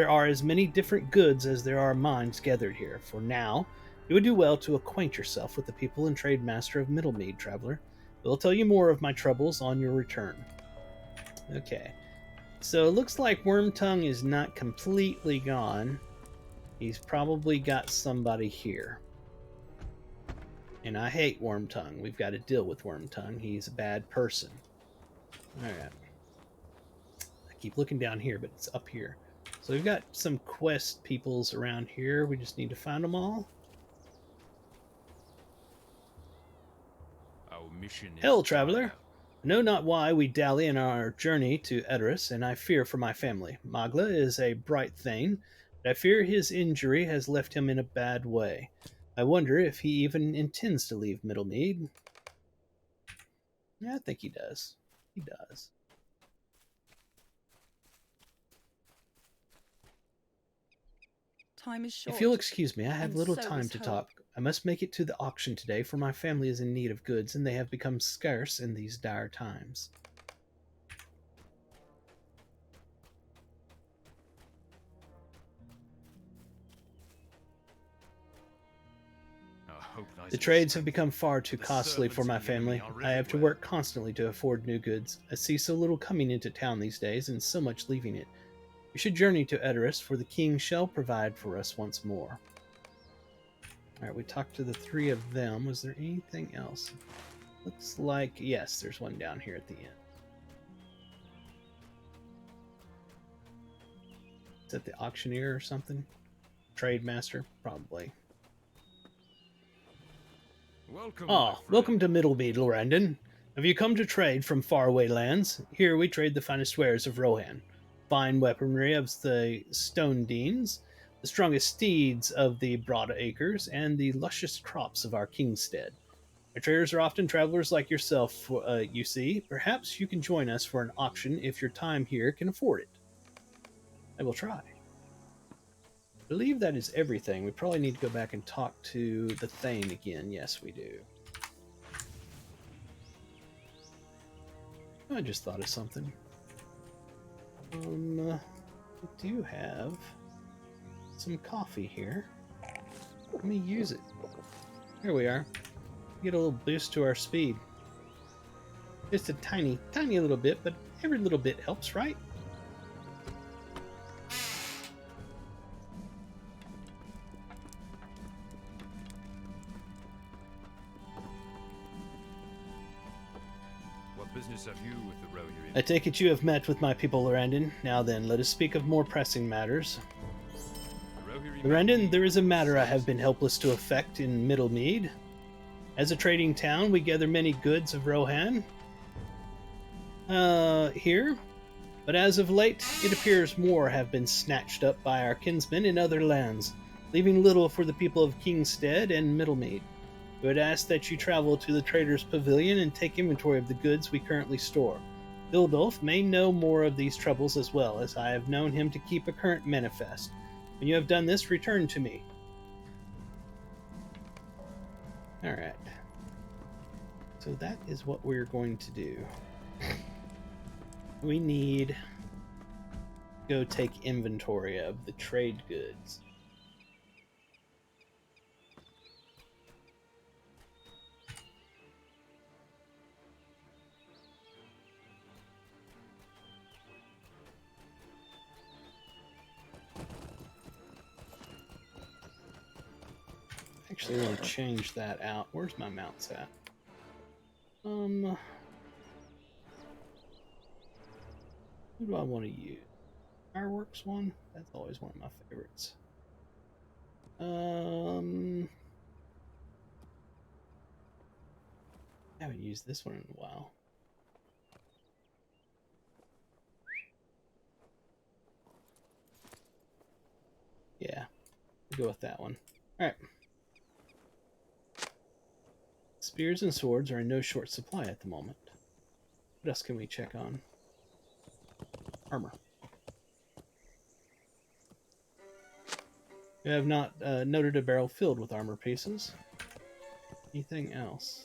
are as many different goods as there are minds gathered here. For now, you would do well to acquaint yourself with the people and trade master of Middlemead, traveler. We'll tell you more of my troubles on your return. Okay, so it looks like Wormtongue is not completely gone. He's probably got somebody here. And I hate Wormtongue. We've got to deal with Wormtongue. He's a bad person. Alright. I keep looking down here, but it's up here. So we've got some quest peoples around here. We just need to find them all. Our mission is Hell, traveler! I know not why we dally in our journey to Edoras, and I fear for my family. Magla is a bright thane, but I fear his injury has left him in a bad way. I wonder if he even intends to leave Middlemead. Yeah, I think he does. He does. Time is short. If you'll excuse me, I have and little so time is to hope. talk. I must make it to the auction today, for my family is in need of goods, and they have become scarce in these dire times. The trades have become far too costly for my family. I have to work constantly to afford new goods. I see so little coming into town these days, and so much leaving it. We should journey to Edoras, for the king shall provide for us once more. Alright, we talked to the three of them. Was there anything else? Looks like, yes, there's one down here at the end. Is that the auctioneer or something? Trade master? Probably. Welcome, Ah, welcome to Middlemead, Lorrandan. Have you come to trade from faraway lands? Here we trade the finest wares of Rohan, fine weaponry of the Stone Deans, the strongest steeds of the Broad Acres, and the luscious crops of our Kingstead. Our traders are often travelers like yourself, you see. Perhaps you can join us for an auction if your time here can afford it. I will try. I believe that is everything. We probably need to go back and talk to the Thane again. Yes, we do. I just thought of something. We do have some coffee here. Let me use it. Here we are. Get a little boost to our speed. Just a tiny little bit, but every little bit helps, right? What business have you with the row you're in? I take it you have met with my people, Lorrandan. Now then, let us speak of more pressing matters. Lorrandan, there is a matter I have been helpless to effect in Middlemead. As a trading town, we gather many goods of Rohan here, but as of late, it appears more have been snatched up by our kinsmen in other lands, leaving little for the people of Kingstead and Middlemead. We would ask that you travel to the Trader's Pavilion and take inventory of the goods we currently store. Bildolf may know more of these troubles as well, as I have known him to keep a current manifest. When you have done this, return to me. Alright. So that is what we're going to do. We need to go take inventory of the trade goods. Actually, I want to change that out. Where's my mounts at? Who do I want to use? Fireworks one? That's always one of my favorites. I haven't used this one in a while. Yeah, we'll go with that one. Alright. Spears and swords are in no short supply at the moment. What else can we check on? Armor. We have not noted a barrel filled with armor pieces. Anything else?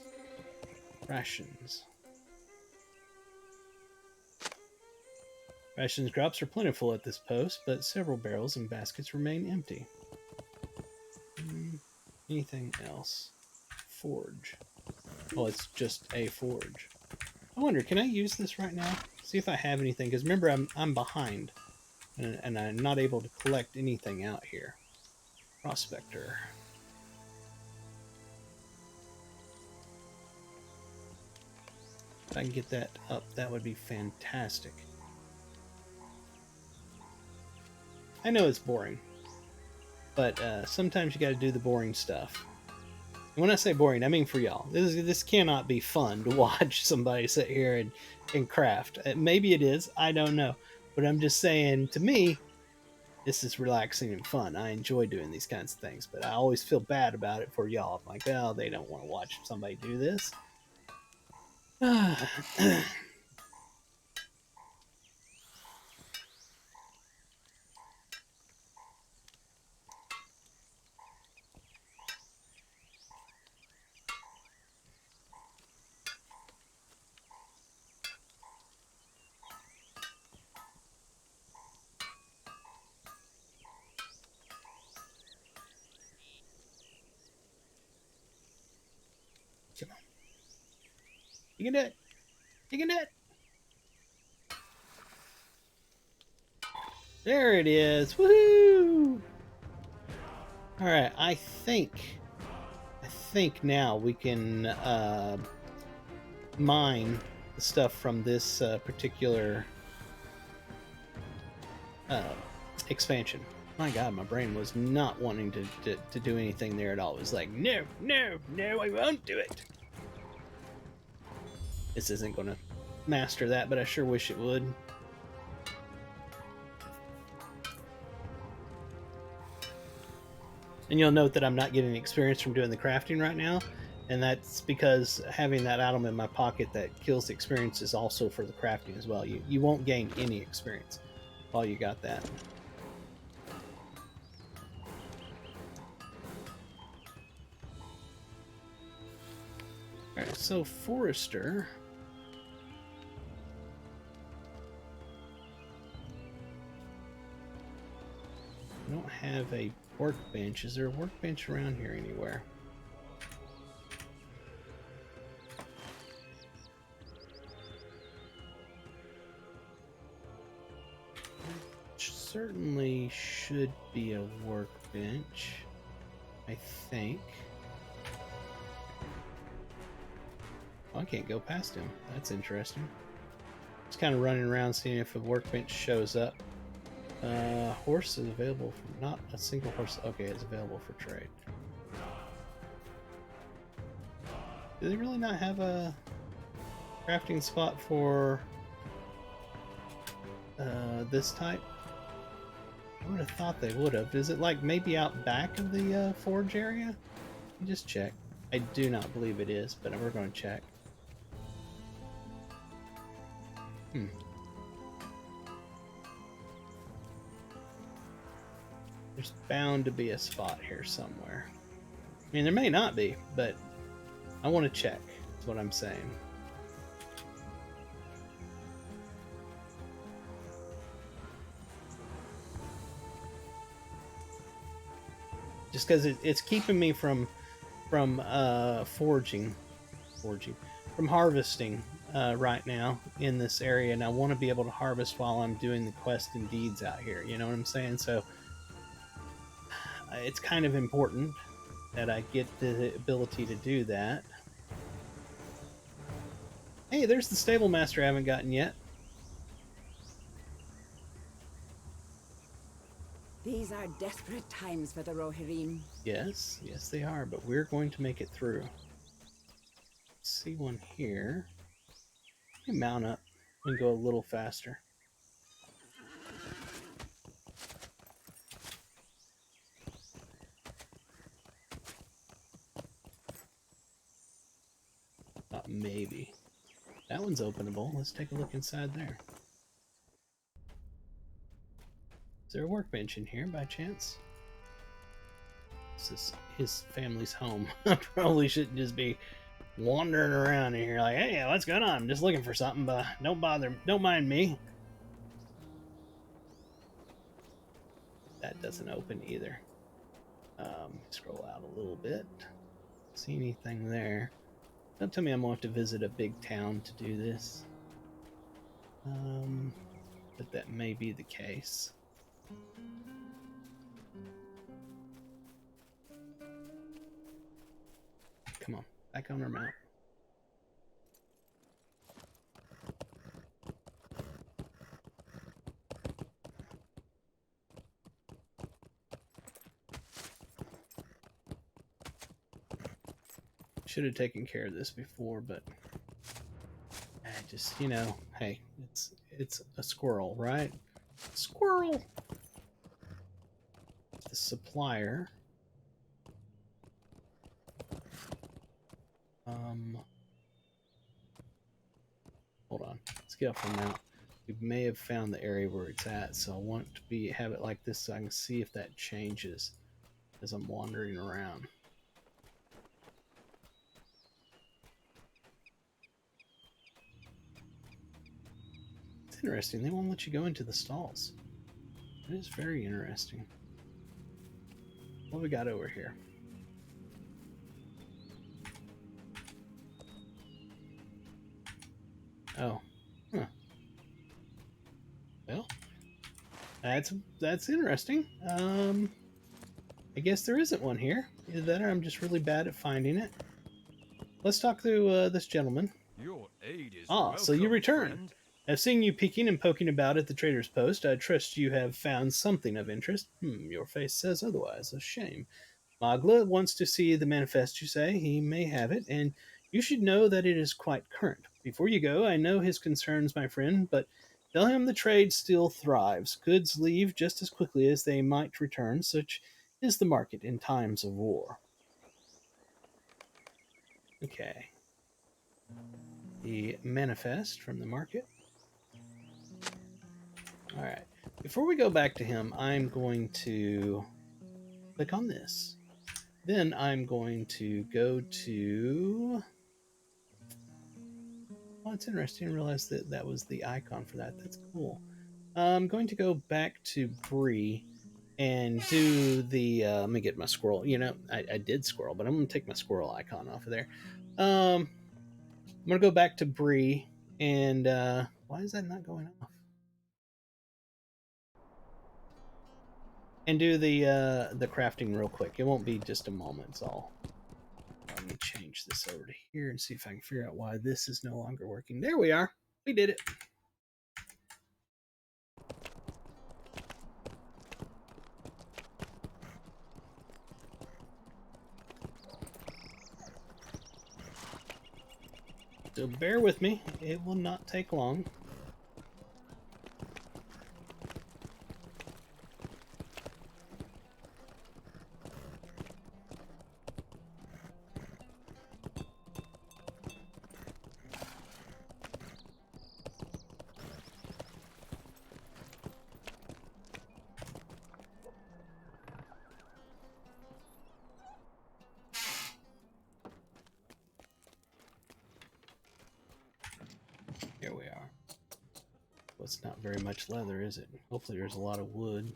Rations. Rations crops are plentiful at this post, but several barrels and baskets remain empty. Anything else? Forge. Well, it's just a forge. I wonder, can I use this right now? See if I have anything, because remember, I'm behind, and I'm not able to collect anything out here. Prospector. If I can get that up, that would be fantastic. I know it's boring, but sometimes you got to do the boring stuff. And when I say boring, I mean for y'all. This cannot be fun to watch somebody sit here and craft. Maybe it is, I don't know. But I'm just saying, to me, this is relaxing and fun. I enjoy doing these kinds of things, but I always feel bad about it for y'all. I'm like, well, they don't want to watch somebody do this. Come on. You can do it. You can do it. There it is. Woohoo! Alright, I think now we can mine the stuff from this particular expansion. My god, my brain was not wanting to do anything there at all. It was like, no, I won't do it. This isn't going to master that, but I sure wish it would. And you'll note that I'm not getting experience from doing the crafting right now, and that's because having that item in my pocket that kills the experience is also for the crafting as well. You won't gain any experience while you got that. Alright, so Forester. I don't have a workbench. Is there a workbench around here anywhere? Certainly should be a workbench, I think. Oh, I can't go past him. That's interesting. Just kind of running around seeing if a workbench shows up. Horse is available for not a single horse. Okay, it's available for trade. Do they really not have a crafting spot for this type? I would have thought they would have. Is it like maybe out back of the forge area? Let me just check. I do not believe it is, but we're going to check. There's bound to be a spot here somewhere. I mean, there may not be, but I want to check. That's what I'm saying. Just because it's keeping me from foraging, from harvesting right now in this area, and I want to be able to harvest while I'm doing the quest and deeds out here. You know what I'm saying? So it's kind of important that I get the ability to do that. Hey, there's the stable master I haven't gotten yet. These are desperate times for the Rohirrim. Yes, yes they are, but we're going to make it through. Let's see one here. Let me mount up and go a little faster. Maybe. That one's openable. Let's take a look inside there. Is there a workbench in here by chance? This is his family's home. I probably shouldn't just be wandering around in here like, hey, what's going on? I'm just looking for something, but don't mind me. That doesn't open either. Scroll out a little bit. See anything there? Don't tell me I'm going to have to visit a big town to do this. But that may be the case. Come on, back on our mount. Should have taken care of this before, but I just, you know, hey, it's a squirrel, right? Squirrel. The supplier. Hold on. Let's get off the mount. We may have found the area where it's at, so I want to have it like this so I can see if that changes as I'm wandering around. It's interesting. They won't let you go into the stalls. It is very interesting. What we got over here? Oh, huh. Well, that's interesting. I guess there isn't one here. Either that, or I'm just really bad at finding it. Let's talk to this gentleman. Your aid is So you welcome, return. friend. I've seen you peeking and poking about at the trader's post. I trust you have found something of interest. Your face says otherwise. A shame. Magla wants to see the manifest, you say. He may have it, and You should know that it is quite current. Before you go, I know his concerns, my friend, but tell him the trade still thrives. Goods leave just as quickly as they might return. Such is the market in times of war. Okay. The manifest from the market. All right. Before we go back to him, I'm going to click on this. Then I'm going to go to. Oh, it's interesting to realize that that was the icon for that. That's cool. I'm going to go back to Bree and do the. Let me get my squirrel. I did squirrel, but I'm going to take my squirrel icon off of there. I'm going to go back to Bree and. Why is that not going off? And do the crafting real quick. It won't be just a moment. It's all. Let me change this over to here and see if I can figure out why this is no longer working. There we are. We did it. So bear with me. It will not take long. Here we are. Well, it's not very much leather, is it? Hopefully there's a lot of wood.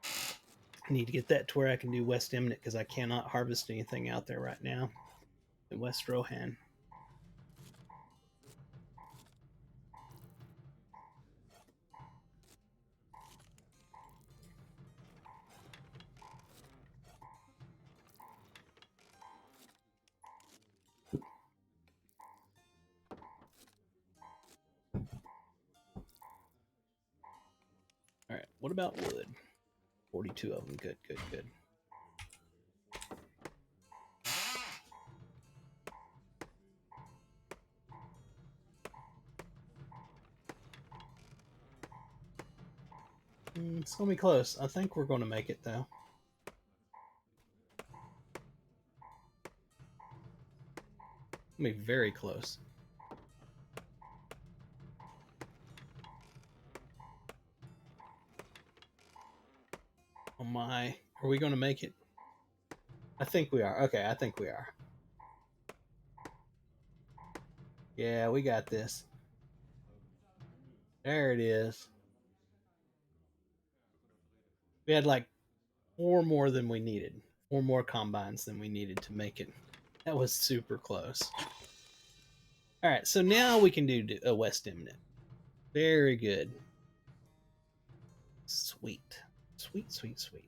I need to get that to where I can do West Emnet because I cannot harvest anything out there right now in West Rohan. All right, what about wood? 42 of them. Good, good, good. It's going to be close. I think we're going to make it, though. It's going to be very close. Oh my. Are we going to make it? I think we are. Okay, I think we are. Yeah, we got this. There it is. We had like 4 more than we needed. 4 more combines than we needed to make it. That was super close. All right, so now we can do a West Emnet. Very good. Sweet. Sweet, sweet, sweet.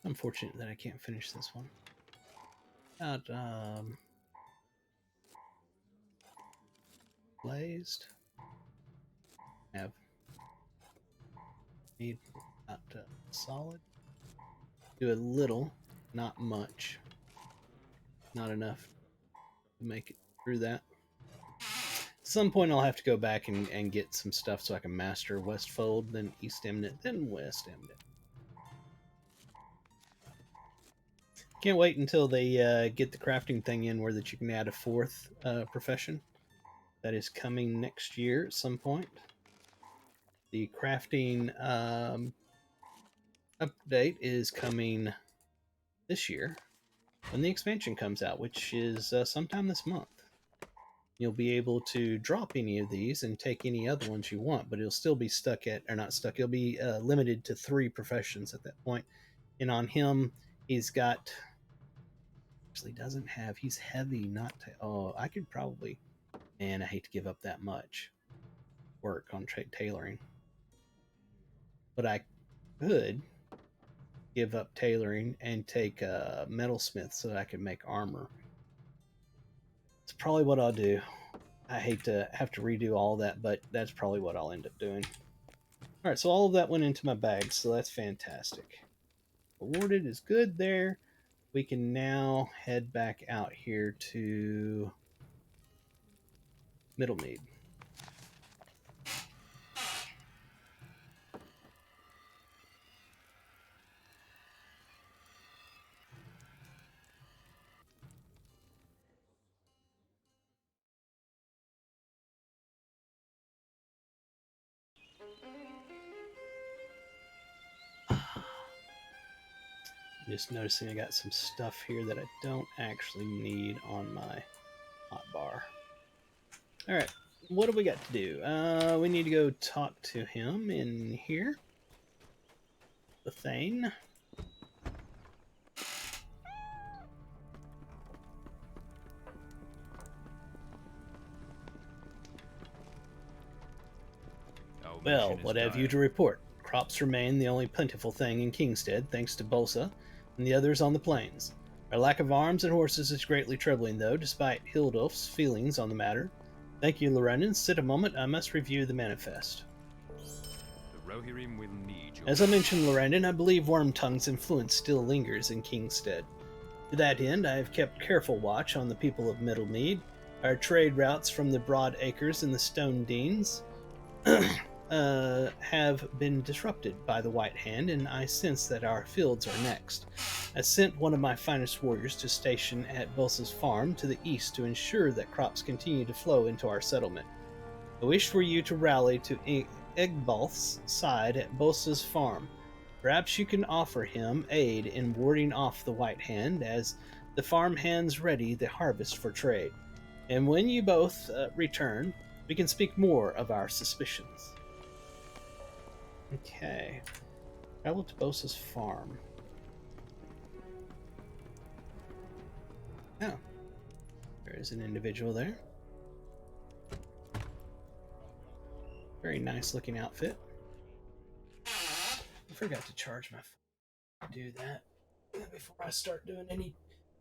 Unfortunate that I can't finish this one. Glazed. Have need not solid. Do a little, not much. Not enough to make it through that. At some point I'll have to go back and get some stuff so I can master Westfold, then East Emnet, then West Emnet. Can't wait until they get the crafting thing in where that you can add a 4th profession. That is coming next year at some point. The crafting update is coming this year when the expansion comes out, which is sometime this month. You'll be able to drop any of these and take any other ones you want, but it'll still be stuck at, or not stuck, it'll be limited to 3 professions at that point. And on him, he's got, actually doesn't have, he's heavy, not, oh, I could probably, man, I hate to give up that much. work on tailoring. But I could give up tailoring and take a metalsmith so that I can make armor. It's probably what I'll do. I hate to have to redo all that, but that's probably what I'll end up doing. Alright, so all of that went into my bag, so that's fantastic. Awarded is good there. We can now head back out here to Middlemead. Just noticing I got some stuff here that I don't actually need on my hotbar. Alright, what do we got to do? We need to go talk to him in here. The Thane. Our Well, mission is what have you dire. to report? Crops remain the only plentiful thing in Kingstead, thanks to Bolsa and the others on the plains. Our lack of arms and horses is greatly troubling, though, despite Hildulf's feelings on the matter. Thank you, Lorrandan. Sit a moment, I must review the manifest. The Rohirrim will need your As I mentioned, Lorrandan, I believe Wormtongue's influence still lingers in Kingstead. To that end, I have kept careful watch on the people of Middlemead. Our trade routes from the Broad Acres and the Stone Deans have been disrupted by the White Hand, and I sense that our fields are next. I sent one of my finest warriors to station at Bolsa's farm to the east to ensure that crops continue to flow into our settlement. I wish for you to rally to Egbalth's side at Bolsa's farm. Perhaps you can offer him aid in warding off the White Hand as the farm hands ready the harvest for trade. And when you both return, we can speak more of our suspicions. Okay. Travel to Bolsa's farm. Oh. There is an individual there. Very nice looking outfit. I forgot to charge my phone to do that before I start doing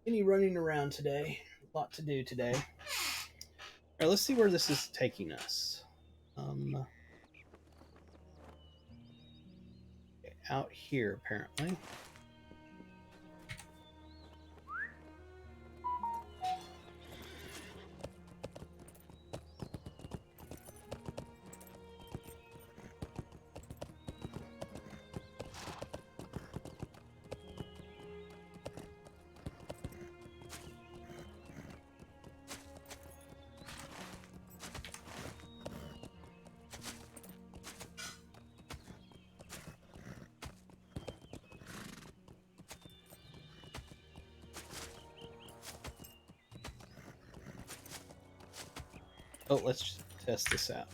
any running around today. A lot to do today. Alright, let's see where this is taking us. Out here, apparently. Oh, let's test this out.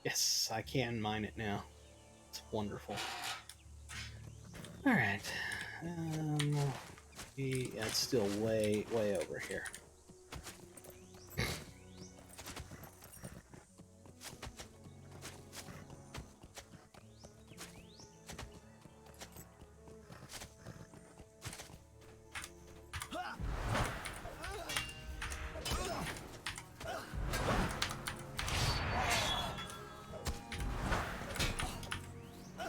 Yes, I can mine it now. It's wonderful. Alright. It's still way over here.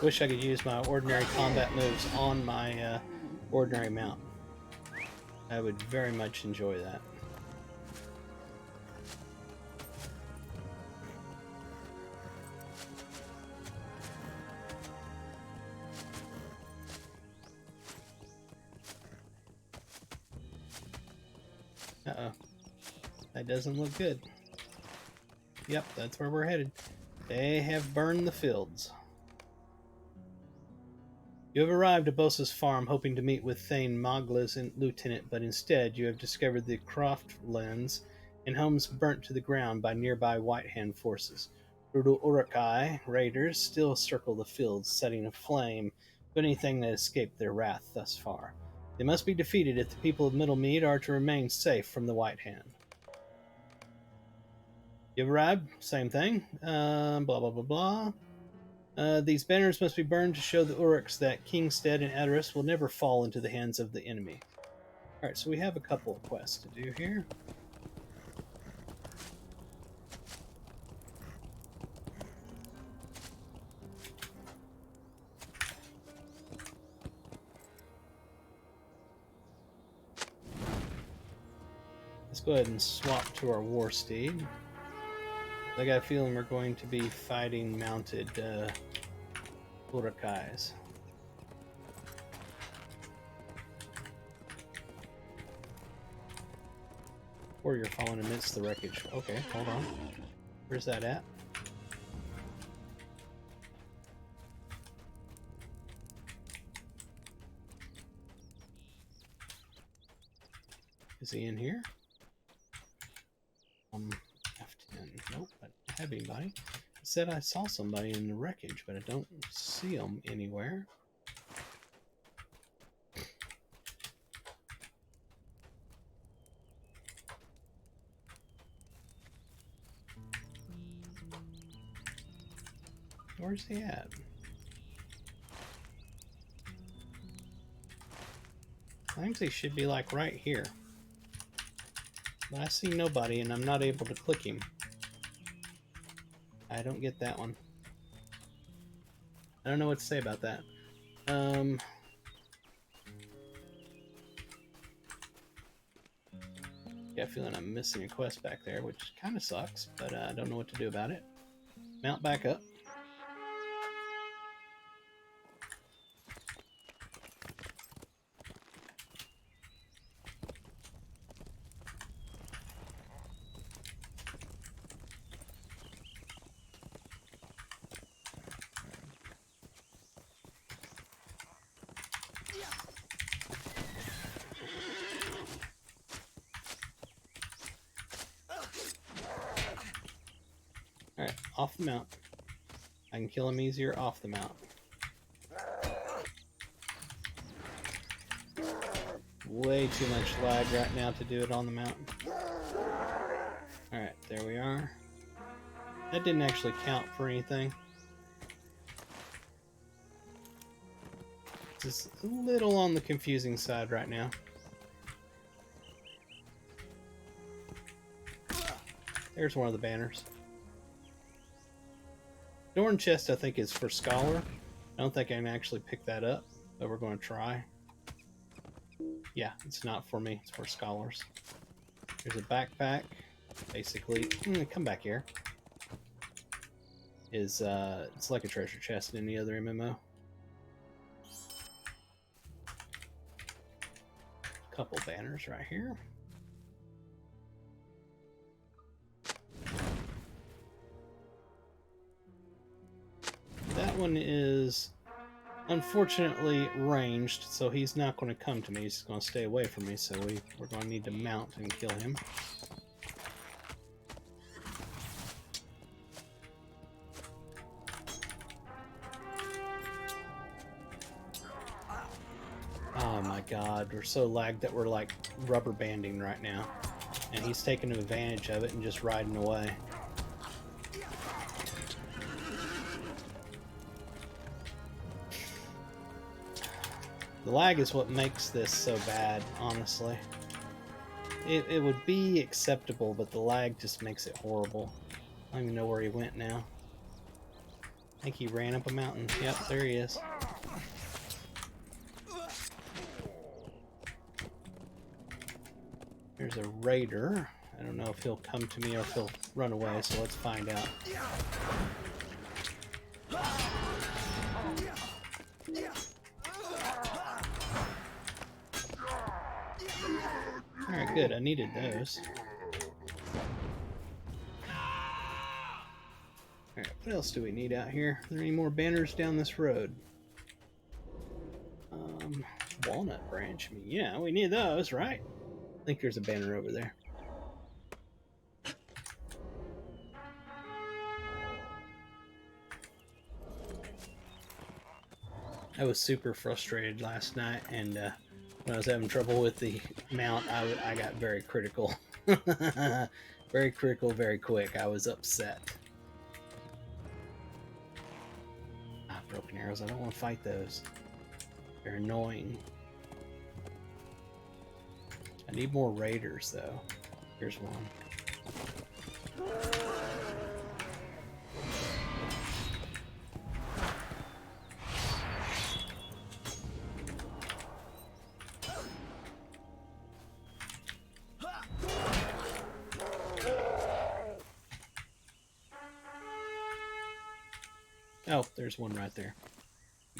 Wish I could use my ordinary combat moves on my ordinary mount. I would very much enjoy that. Uh-oh. That doesn't look good. Yep, that's where we're headed. They have burned the fields. You have arrived at Bosa's farm hoping to meet with Thane Magla's lieutenant, but instead you have discovered the croftlands and homes burnt to the ground by nearby White Hand forces. Brutal Urukai raiders still circle the fields, setting aflame to anything that escaped their wrath thus far. They must be defeated if the people of Middlemead are to remain safe from the White Hand. You've arrived. Same thing. Blah, blah, blah, blah. These banners must be burned to show the Uruks that Kingstead and Adoris will never fall into the hands of the enemy. Alright, so we have a couple of quests to do here. Let's go ahead and swap to our war steed. I got a feeling we're going to be fighting mounted Urukais. Or you're falling amidst the wreckage. Okay, hold on. Where's that at? Is he in here? F10. Nope, I don't have anybody. It said I saw somebody in the wreckage, but I don't see them anywhere. Where's he at? Claims he should be like right here. But I see nobody and I'm not able to click him. I don't get that one. I don't know what to say about that. Got a feeling I'm missing a quest back there, which kind of sucks, but I don't know what to do about it. Mount back up. Alright, off the mount. I can kill him easier off the mount. Way too much lag right now to do it on the mountain. Alright, there we are. That didn't actually count for anything. Just a little on the confusing side right now. There's one of the banners. Dorn chest, I think, is for Scholar. I don't think I can actually pick that up, but we're going to try. Yeah, it's not for me. It's for Scholars. There's a backpack. Basically, come back here. It's like a treasure chest in any other MMO. Couple banners right here. That one is unfortunately ranged, so he's not going to come to me. He's going to stay away from me, so we're going to need to mount and kill him. Oh my god, we're so lagged that we're like rubber banding right now. And he's taking advantage of it and just riding away. The lag is what makes this so bad, honestly. It would be acceptable, but the lag just makes it horrible. I don't even know where he went now. I think he ran up a mountain. Yep, there he is. There's a raider. I don't know if he'll come to me or if he'll run away, so let's find out. Alright, good. I needed those. Alright, what else do we need out here? Are there any more banners down this road? Walnut branch. I mean, yeah, we need those, right? I think there's a banner over there. I was super frustrated last night, and when I was having trouble with the mount, I got very critical. Very critical, very quick. I was upset. Ah, broken arrows. I don't want to fight those. They're annoying. I need more raiders, though. Here's one. Oh, there's one right there.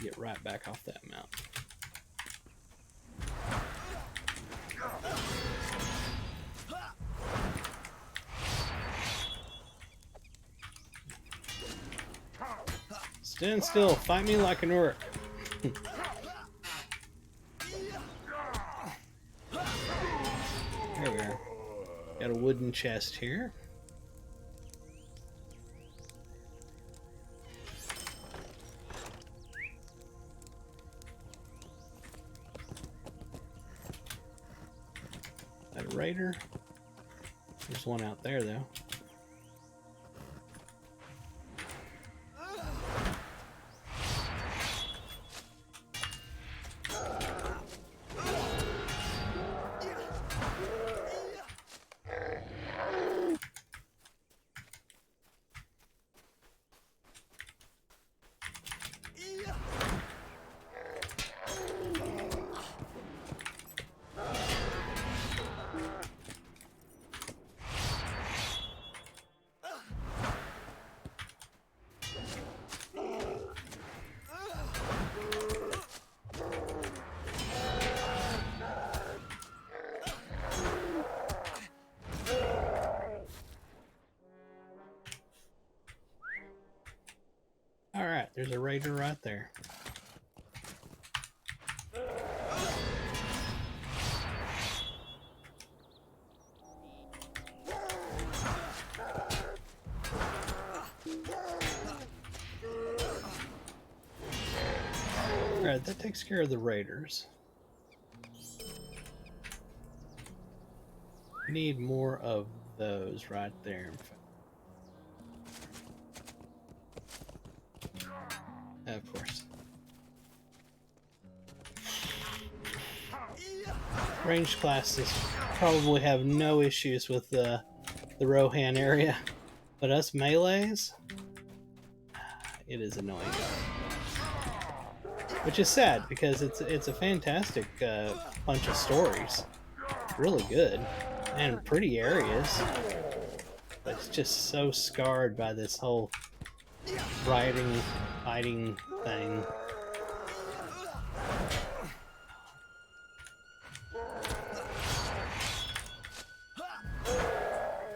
Get right back off that mount. Stand still. Fight me like an orc. There we are. Got a wooden chest here. That a raider. There's one out there, though. Alright, there's a raider right there. Alright, that takes care of the raiders. We need more of those right there. Of course. Ranged classes probably have no issues with the Rohan area, but us melees, it is annoying. Which is sad because it's a fantastic bunch of stories, really good and pretty areas, but it's just so scarred by this whole rioting, fighting thing.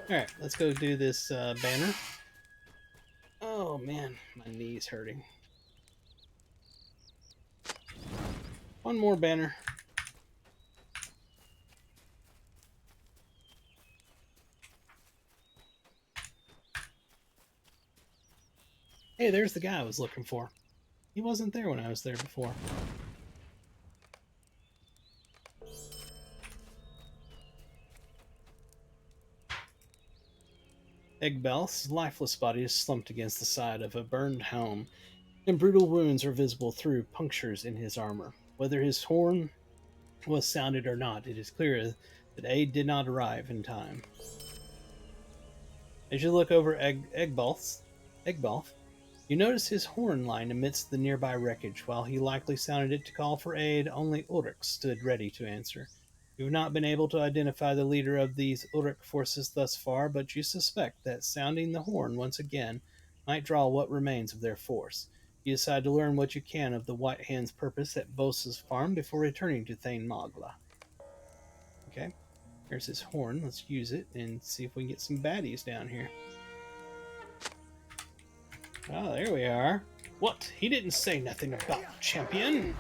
Alright, let's go do this banner. Oh man, my knee's hurting. One more banner. Hey, there's the guy I was looking for. He wasn't there when I was there before. Egbelth's lifeless body is slumped against the side of a burned home, and brutal wounds are visible through punctures in his armor. Whether his horn was sounded or not, it is clear that aid did not arrive in time. As you look over Egbelth, you notice his horn lying amidst the nearby wreckage. While he likely sounded it to call for aid, only Ulrich stood ready to answer. You have not been able to identify the leader of these Ulrich forces thus far, but you suspect that sounding the horn once again might draw what remains of their force. You decide to learn what you can of the White Hand's purpose at Bosa's farm before returning to Thane Magla. Okay, there's his horn. Let's use it and see if we can get some baddies down here. Oh, there we are. What? He didn't say nothing about the champion.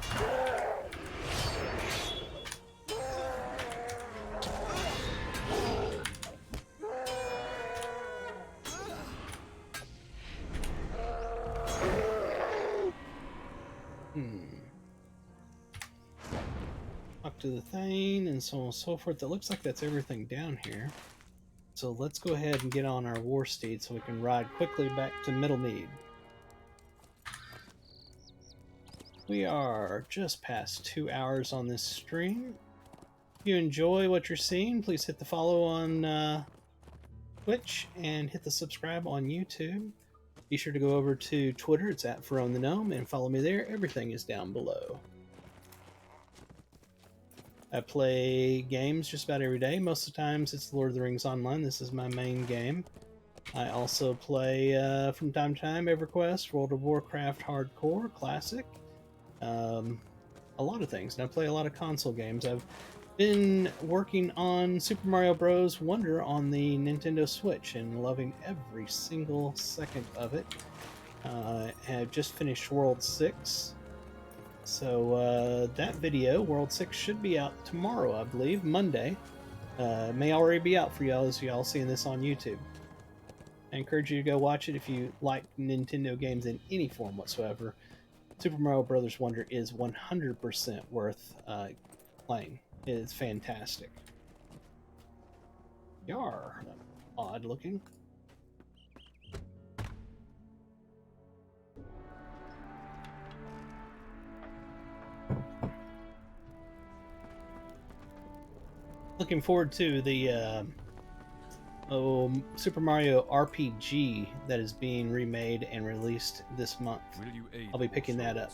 Talk to the Thane and so on and so forth. It looks like that's everything down here. Let's so let's go ahead and get on our war steed so we can ride quickly back to Middlemead. We are just past 2 hours on this stream. If you enjoy what you're seeing, please hit the follow on Twitch and hit the subscribe on YouTube. Be sure to go over to Twitter, it's at @FaronTheGnome, and follow me there. Everything is down below. I play games just about every day. Most of the times it's Lord of the Rings Online. This is my main game. I also play, from time to time, EverQuest, World of Warcraft Hardcore, Classic, a lot of things. And I play a lot of console games. I've been working on Super Mario Bros. Wonder on the Nintendo Switch and loving every single second of it. I have just finished World 6. So that video, World 6, should be out tomorrow, I believe, Monday. May already be out for y'all as y'all seeing this on YouTube. I encourage you to go watch it if you like Nintendo games in any form whatsoever. Super Mario Bros. Wonder is 100% worth playing. It is fantastic. Yar, odd looking. Looking forward to the Super Mario RPG that is being remade and released this month. I'll be picking that up.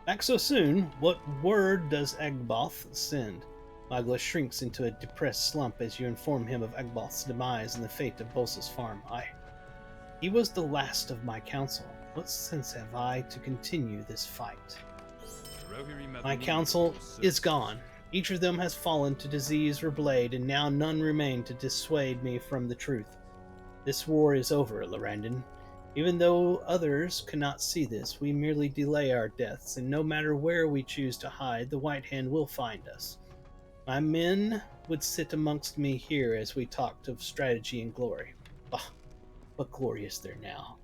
Back so soon, what word does Egboth send? Magla shrinks into a depressed slump as you inform him of Egboth's demise and the fate of Bolsa's farm. He was the last of my council. What sense have I to continue this fight? My council is gone. Each of them has fallen to disease or blade, and now none remain to dissuade me from the truth. This war is over, Lorrandan. Even though others cannot see this, we merely delay our deaths, and no matter where we choose to hide, the White Hand will find us. My men would sit amongst me here as we talked of strategy and glory. Bah, what glory is there now?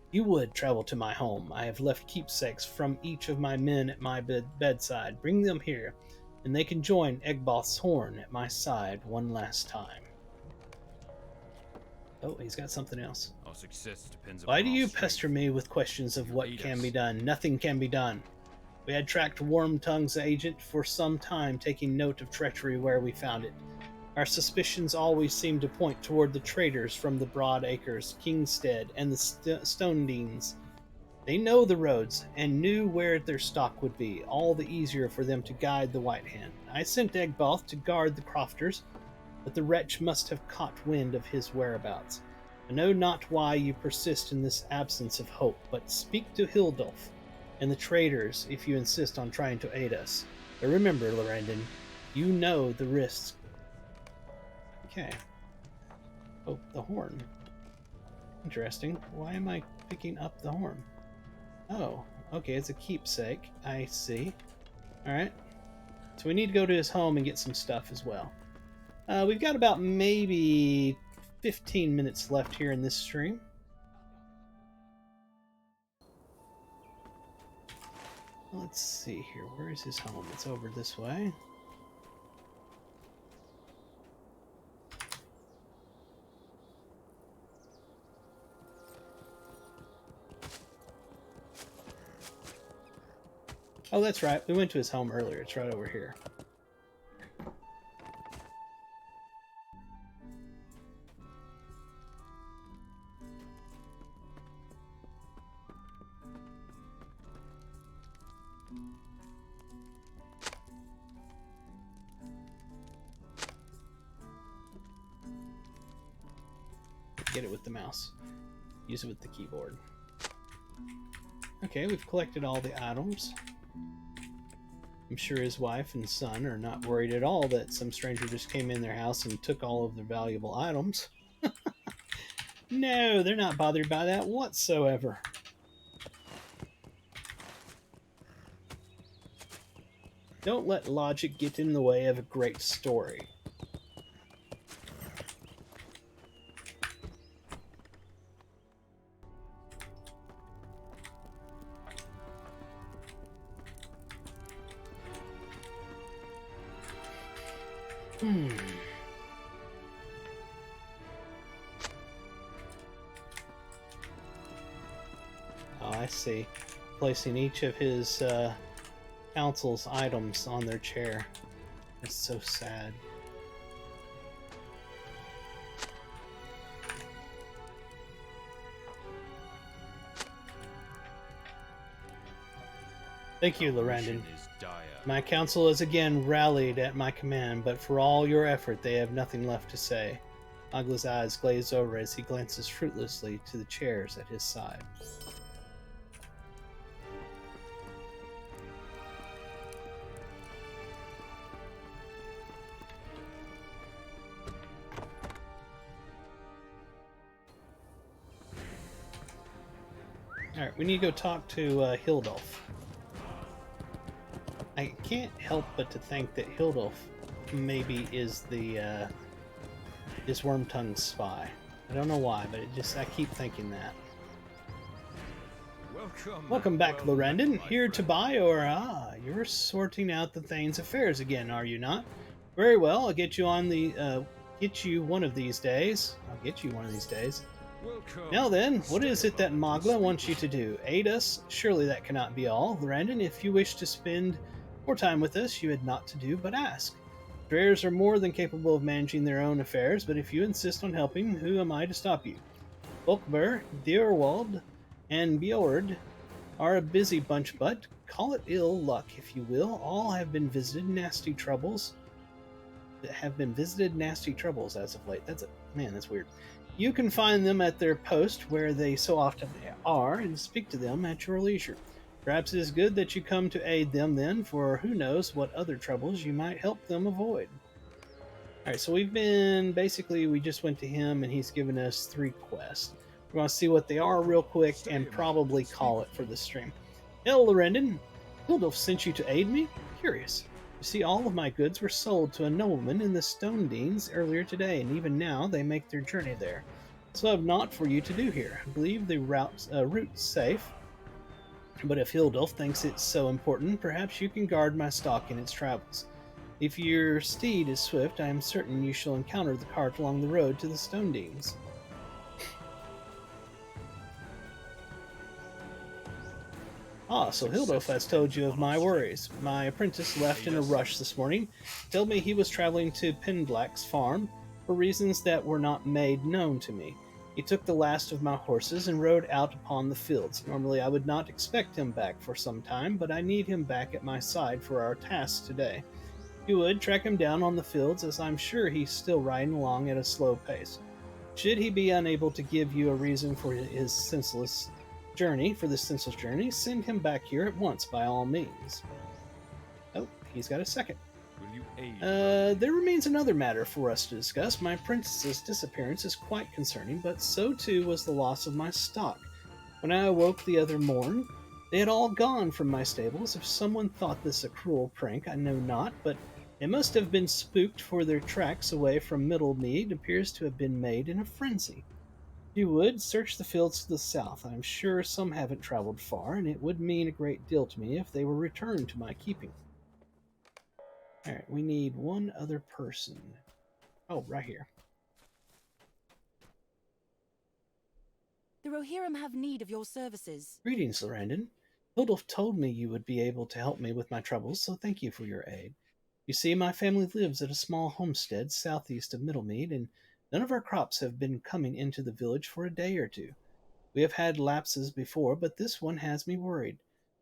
You would travel to my home. I have left keepsakes from each of my men at my bedside. Bring them here, and they can join Egboth's horn at my side one last time. Oh, he's got something else. Our success depends Why upon do our you strength. pester me with questions of You what lead can us. be done? Nothing can be done. We had tracked Wormtongue's agent for some time, taking note of treachery where we found it. Our suspicions always seemed to point toward the traders from the Broad Acres, Kingstead, and the Stonedeans. They know the roads and knew where their stock would be, all the easier for them to guide the White Hand. I sent Egboth to guard the crofters, but the wretch must have caught wind of his whereabouts. I know not why you persist in this absence of hope, but speak to Hildulf and the traders if you insist on trying to aid us. But remember, Lorrandan, you know the risks. Okay. Oh, the horn. Interesting. Why am I picking up the horn? Oh, okay, it's a keepsake. I see. Alright. So we need to go to his home and get some stuff as well. We've got about maybe 15 minutes left here in this stream. Let's see here. Where is his home? It's over this way. Oh, that's right. We went to his home earlier. It's right over here. Get it with the mouse. Use it with the keyboard. Okay, we've collected all the items. I'm sure his wife and son are not worried at all that some stranger just came in their house and took all of their valuable items. No, they're not bothered by that whatsoever. Don't let logic get in the way of a great story. I see. Placing each of his council's items on their chair. It's so sad. Thank you, Our Lorrandan. mission is dire. My council has again rallied at my command, but for all your effort, they have nothing left to say. Agla's eyes glaze over as he glances fruitlessly to the chairs at his side. Alright, we need to go talk to Hildolf. I can't help but to think that Hildolf maybe is the is Wormtongue's spy. I don't know why, but I keep thinking that. Welcome back, Lorrandan. Here to buy, or you're sorting out the Thane's affairs again, are you not? Very well, I'll get you on the get you one of these days. I'll get you one of these days. Now then, what is it that Magla wants you to do? Aid us? Surely that cannot be all. Lorrandan, if you wish to spend more time with us, you had naught to do but ask. Dreyers are more than capable of managing their own affairs, but if you insist on helping, who am I to stop you? Volkber, Deorwald, and Bjord are a busy bunch, but call it ill luck if you will. All have been visited nasty troubles. As of late. That's weird. You can find them at their post where they so often are, and speak to them at your leisure. Perhaps it is good that you come to aid them then, for who knows what other troubles you might help them avoid. Alright, so we just went to him and he's given us 3 quests. We're going to see what they are real quick and probably call it for this stream. Hello, Lorrandan. Hildolf sent you to aid me? Curious. You see, all of my goods were sold to a nobleman in the Stone Deans earlier today, and even now they make their journey there. So I have naught for you to do here. I believe the route's safe, but if Hildolf thinks it's so important, perhaps you can guard my stock in its travels. If your steed is swift, I am certain you shall encounter the cart along the road to the Stone Deans. So Hildolf has told you of my worries. My apprentice left in a rush this morning. Told me he was traveling to Penblack's farm for reasons that were not made known to me. He took the last of my horses and rode out upon the fields. Normally I would not expect him back for some time, but I need him back at my side for our task today. You would track him down on the fields, as I'm sure he's still riding along at a slow pace. Should he be unable to give you a reason for this senseless journey, send him back here at once by all means. Oh, he's got a second. Will you aid? There remains another matter for us to discuss. My apprentice's disappearance is quite concerning, but so too was the loss of my stock. When I awoke the other morn, they had all gone from my stables. If someone thought this a cruel prank, I know not, but it must have been spooked, for their tracks away from Middlemead appears to have been made in a frenzy. If you would, search the fields to the south. I am sure some haven't traveled far, and it would mean a great deal to me if they were returned to my keeping. Alright, we need one other person. Oh, right here. The Rohirrim have need of your services. Greetings, Lorrandan. Hildolf told me you would be able to help me with my troubles, so thank you for your aid. You see, my family lives at a small homestead southeast of Middlemead, and none of our crops have been coming into the village for a day or two. We have had lapses before, but this one has me worried.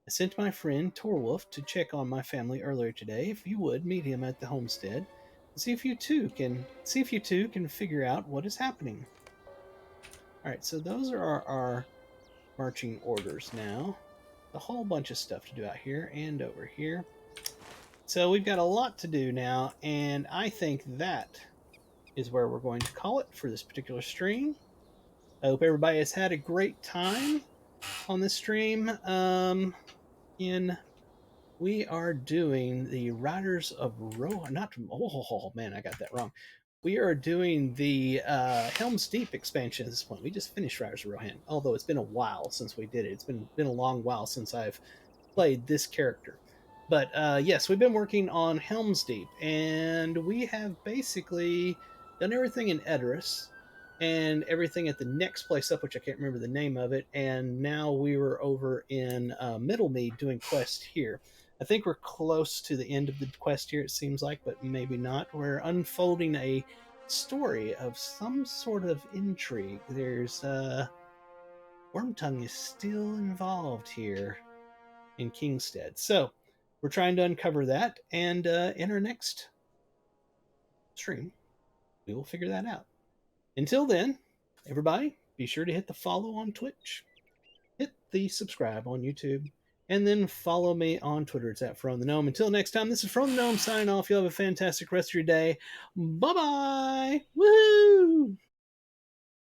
I sent my friend Torwolf to check on my family earlier today. If you would, meet him at the homestead and see if you two can figure out what is happening. Alright, so those are our marching orders now. A whole bunch of stuff to do out here and over here. So we've got a lot to do now, and I think that is where we're going to call it for this particular stream. I hope everybody has had a great time on this stream. We are doing the Riders of Rohan. Oh man, I got that wrong. We are doing the Helm's Deep expansion at this point. We just finished Riders of Rohan, although it's been a while since we did it. It's been a long while since I've played this character. But yes, we've been working on Helm's Deep, and we have basically done everything in Edoras. and everything at the next place up, which I can't remember the name of it. And now we were over in Middlemead doing quests here. I think we're close to the end of the quest here, it seems like, but maybe not. We're unfolding a story of some sort of intrigue. There's Wormtongue is still involved here in Kingstead. So we're trying to uncover that, and in our next stream, we will figure that out. Until then, everybody, be sure to hit the follow on Twitch, hit the subscribe on YouTube, and then follow me on Twitter. It's at From the Gnome. Until next time, this is From the Gnome signing off. You have a fantastic rest of your day. Bye bye. Woohoo!